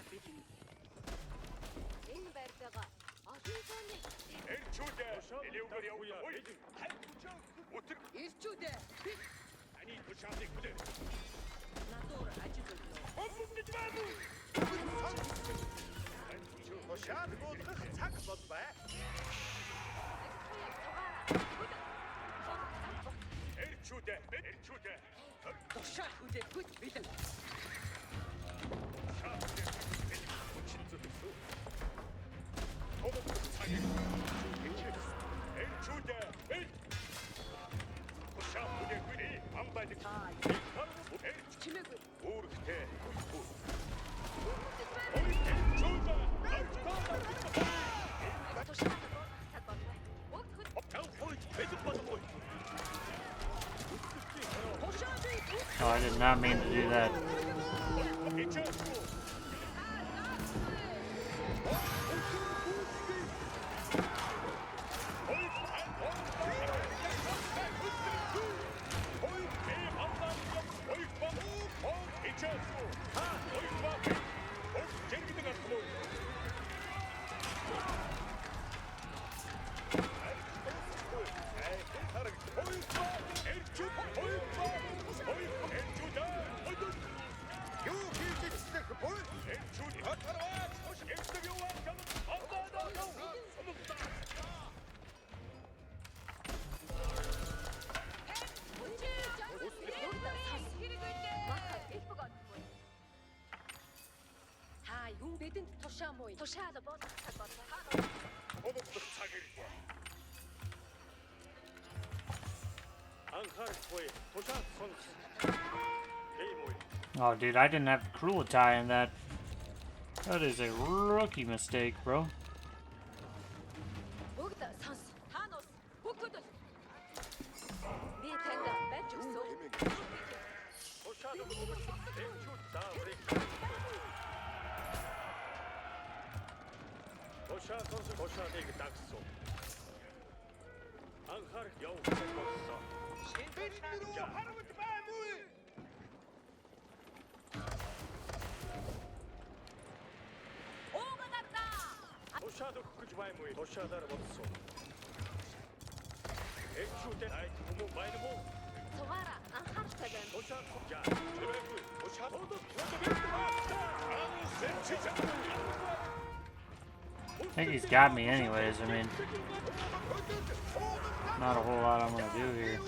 A: Oh, I did not mean to do that. Oh, dude, I didn't have Cruelty in that. That is a rookie mistake, bro. I think he's got me anyways. I mean, not a whole lot I'm gonna do here.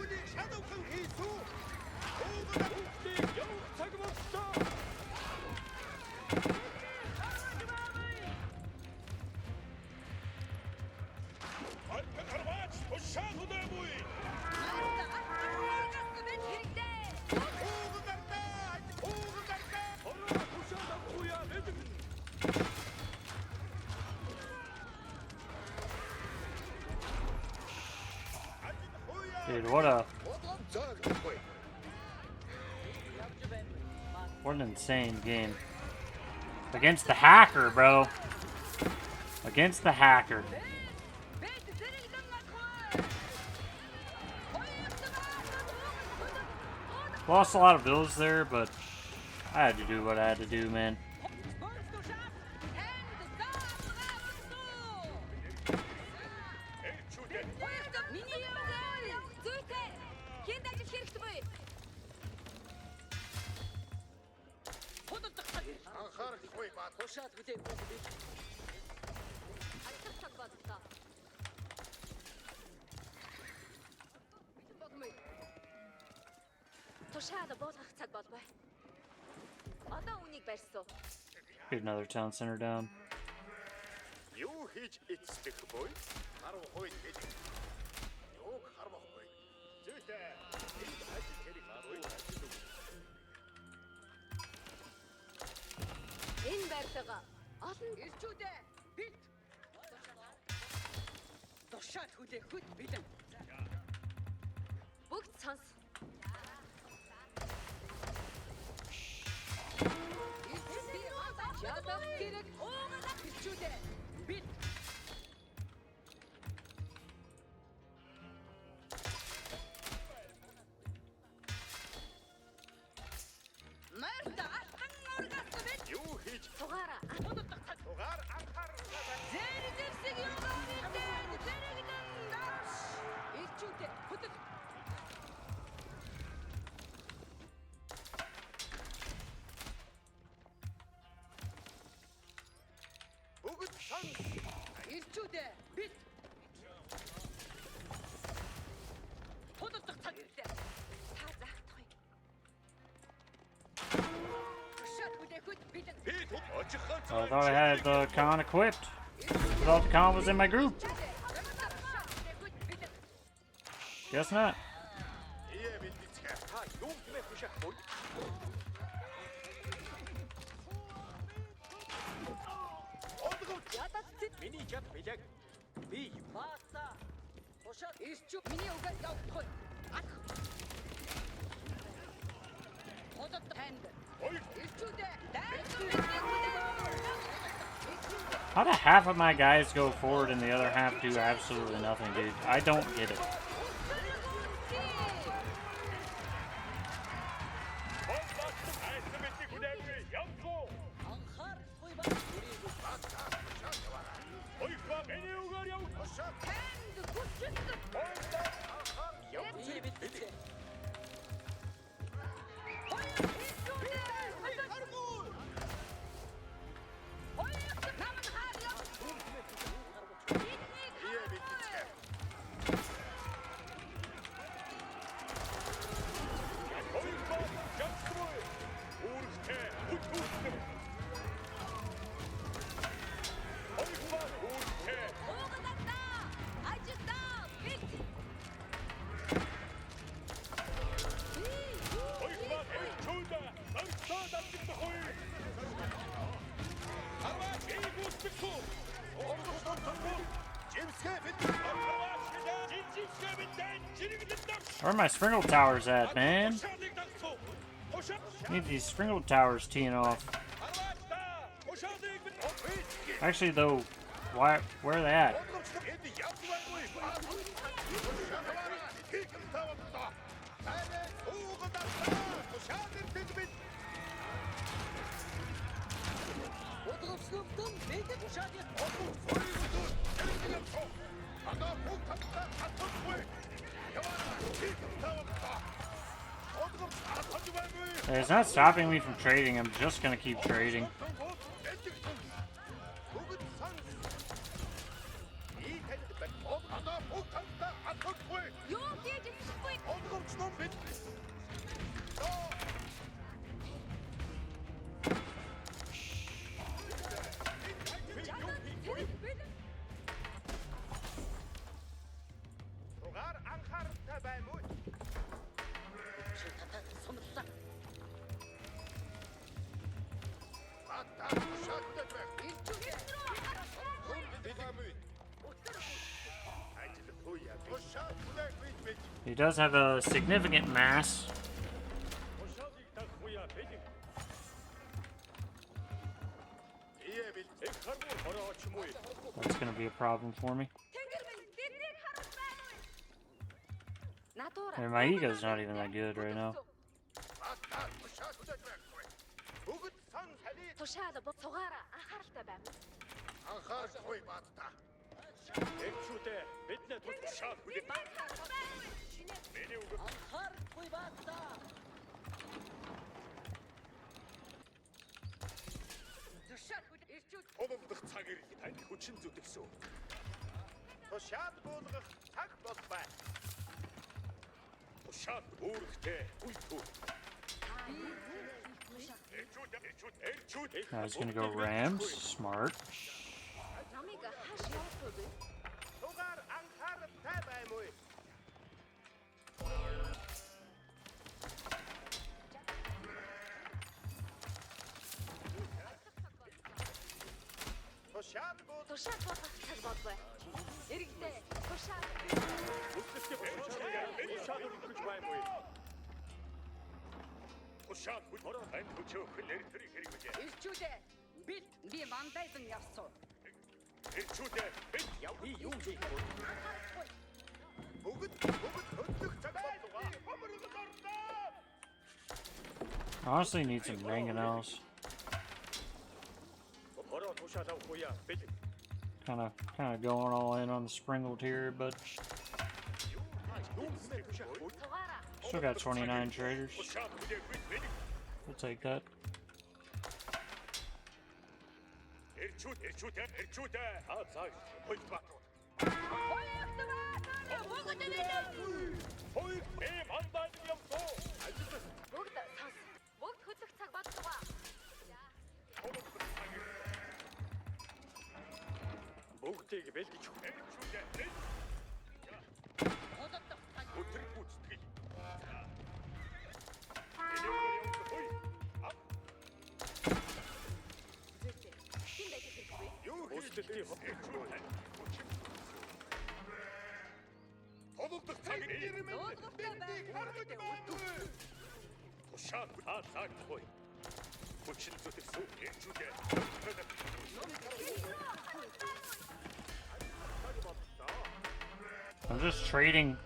A: Dude, what an insane game. Against the hacker, bro. Against the hacker. Lost a lot of bills there, but I had to do what I had to do, man. Get another town center down. Oh, I thought I had the Khan equipped. I thought the Khan was in my group. Guess not. How do half of my guys go forward and the other half do absolutely nothing, dude? I don't get it. Where are my Springle Towers at, man? Need these Springle Towers teeing off. Actually, though, where are they at? It's not stopping me from trading. I'm just gonna keep trading. He does have a significant mass. That's going to be a problem for me. And my ego's not even that good right now. He's gonna go Rams. Smart. Honestly, need some mangonels. Kind of going all in on the sprinkled here, but still got 29 traders. We'll take that.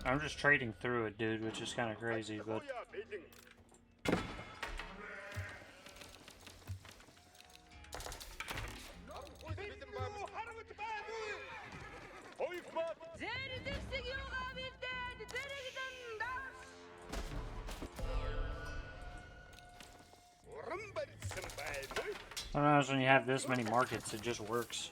A: I'm just trading through it, dude, which is kind of crazy, but sometimes when you have this many markets, it just works.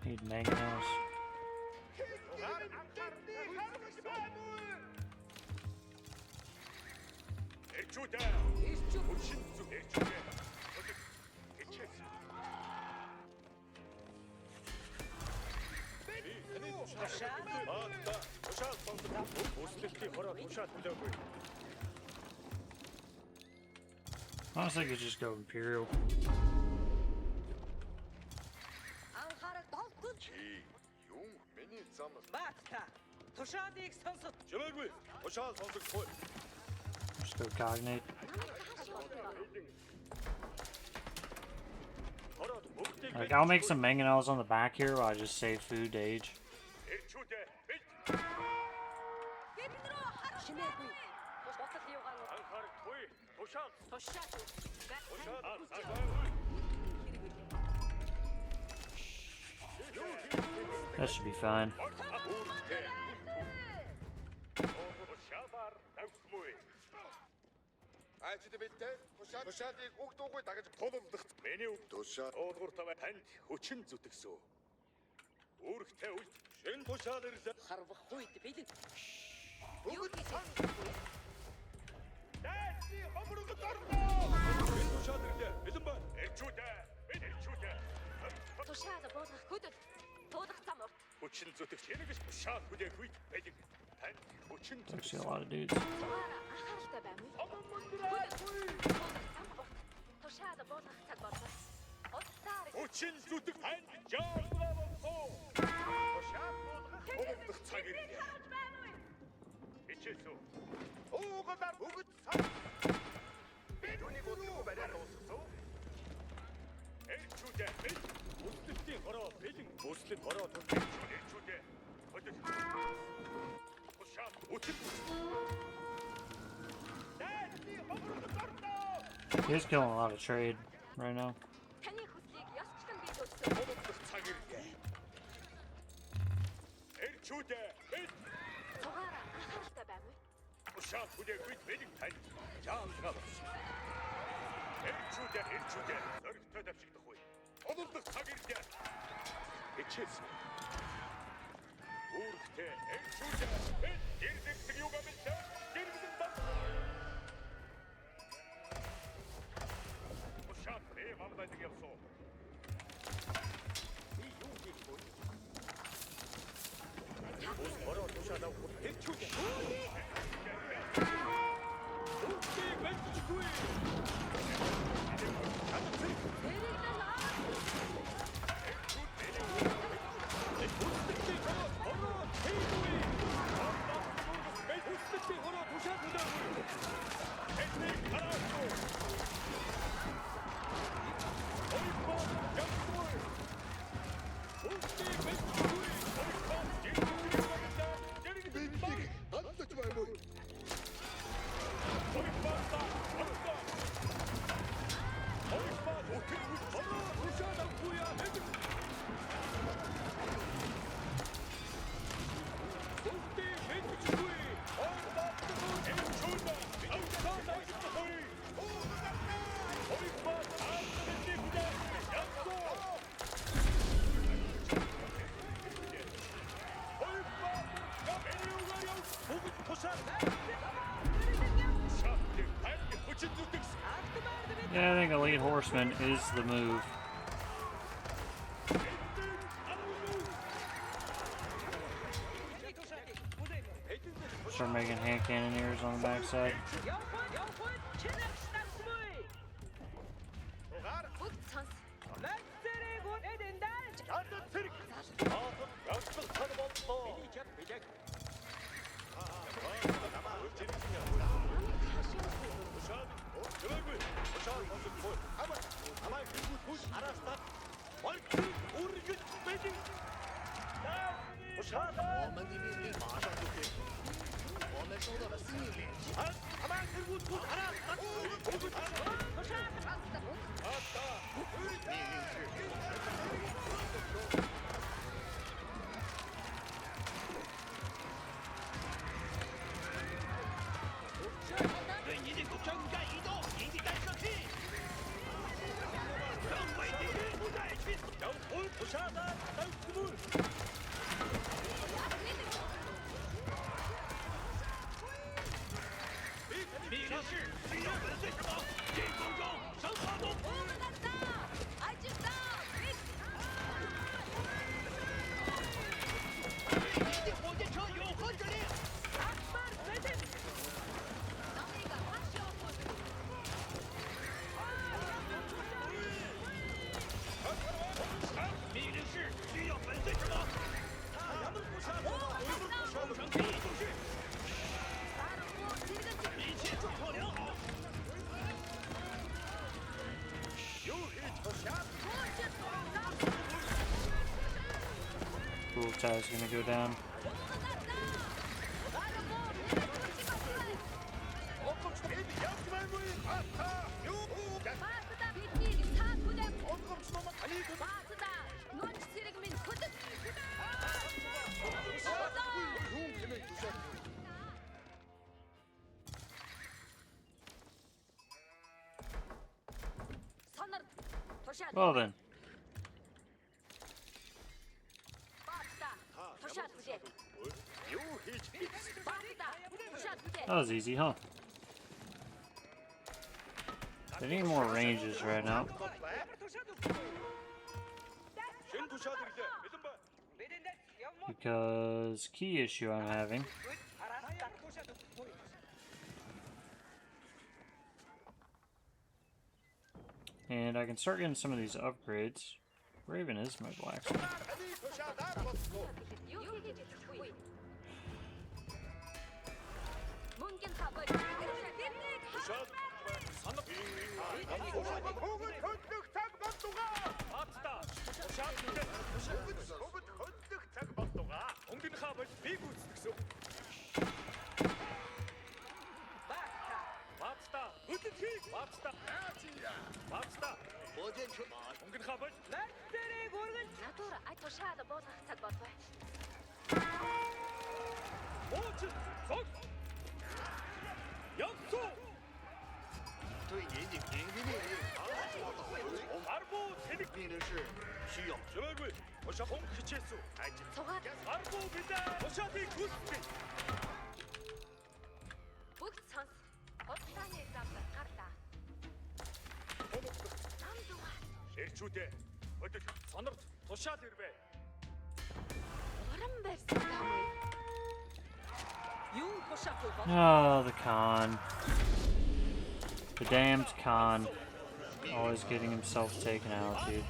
A: Need mangonels. Honestly, I could just go Imperial. Just go cognate. Like, I'll make some mangonels on the back here while I just save food to age. That should be fine. There's actually a lot of dudes. He's killing a lot of trade right now. Yeah, I think Elite Horseman is the move. Start making hand cannoneers on the backside. Cool tie's gonna go down. Well then. That was easy, huh? They need more ranges right now. Because key issue I'm having. And I can start getting some of these upgrades. Raven is my blacksmith. Oh, the Khan. The damned Khan. Always getting himself taken out, dude.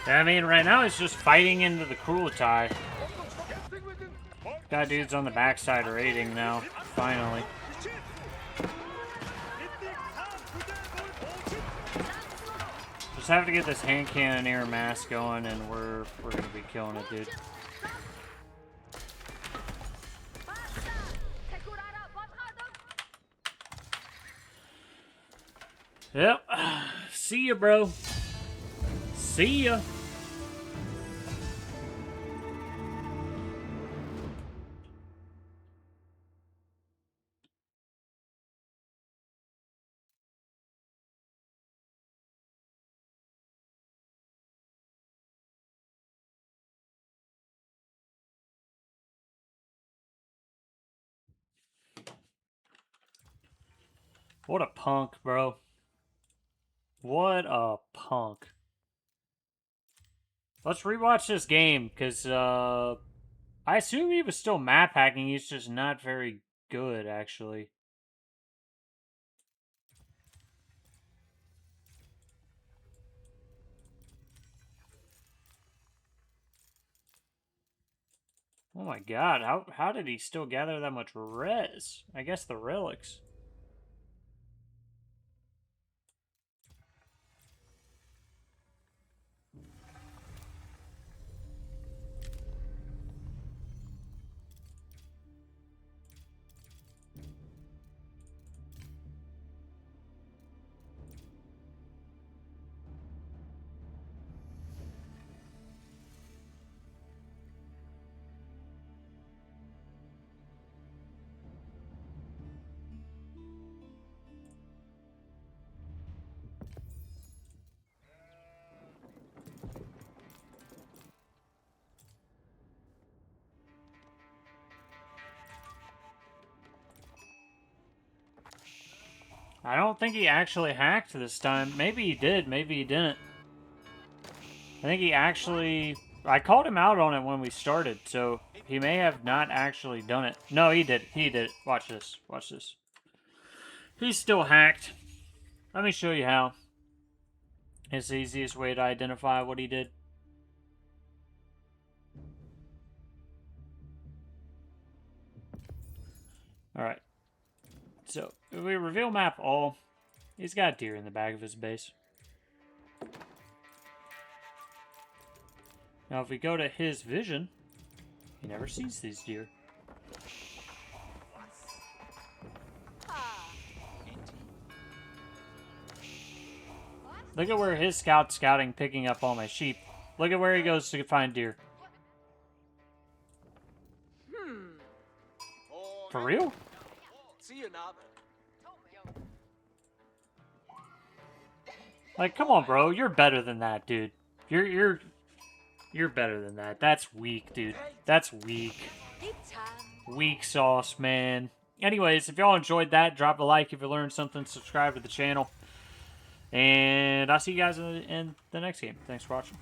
A: I mean, right now it's just fighting into the cruel tie. Got dudes on the backside raiding now, finally. Just have to get this hand cannoneer mass going and we're gonna be killing it, dude. Yep. See ya, bro. See ya. What a punk, bro. What a punk. Let's rewatch this game, because, I assume he was still map hacking, he's just not very good, actually. Oh my god, how did he still gather that much res? I guess the relics. I don't think he actually hacked this time. Maybe he did, maybe he didn't. I think he actually... I called him out on it when we started, so he may have not actually done it. No, he did. He did it. Watch this. Watch this. He's still hacked. Let me show you how. It's the easiest way to identify what he did. Alright. So, if we reveal map all, he's got deer in the back of his base. Now, if we go to his vision, he never sees these deer. Look at where his scout's scouting, picking up all my sheep. Look at where he goes to find deer. For real? Like, come on, bro. You're better than that, dude. You're better than that. That's weak, dude. That's weak. Weak sauce, man. Anyways, if y'all enjoyed that, drop a like if you learned something. Subscribe to the channel. And I'll see you guys in the next game. Thanks for watching.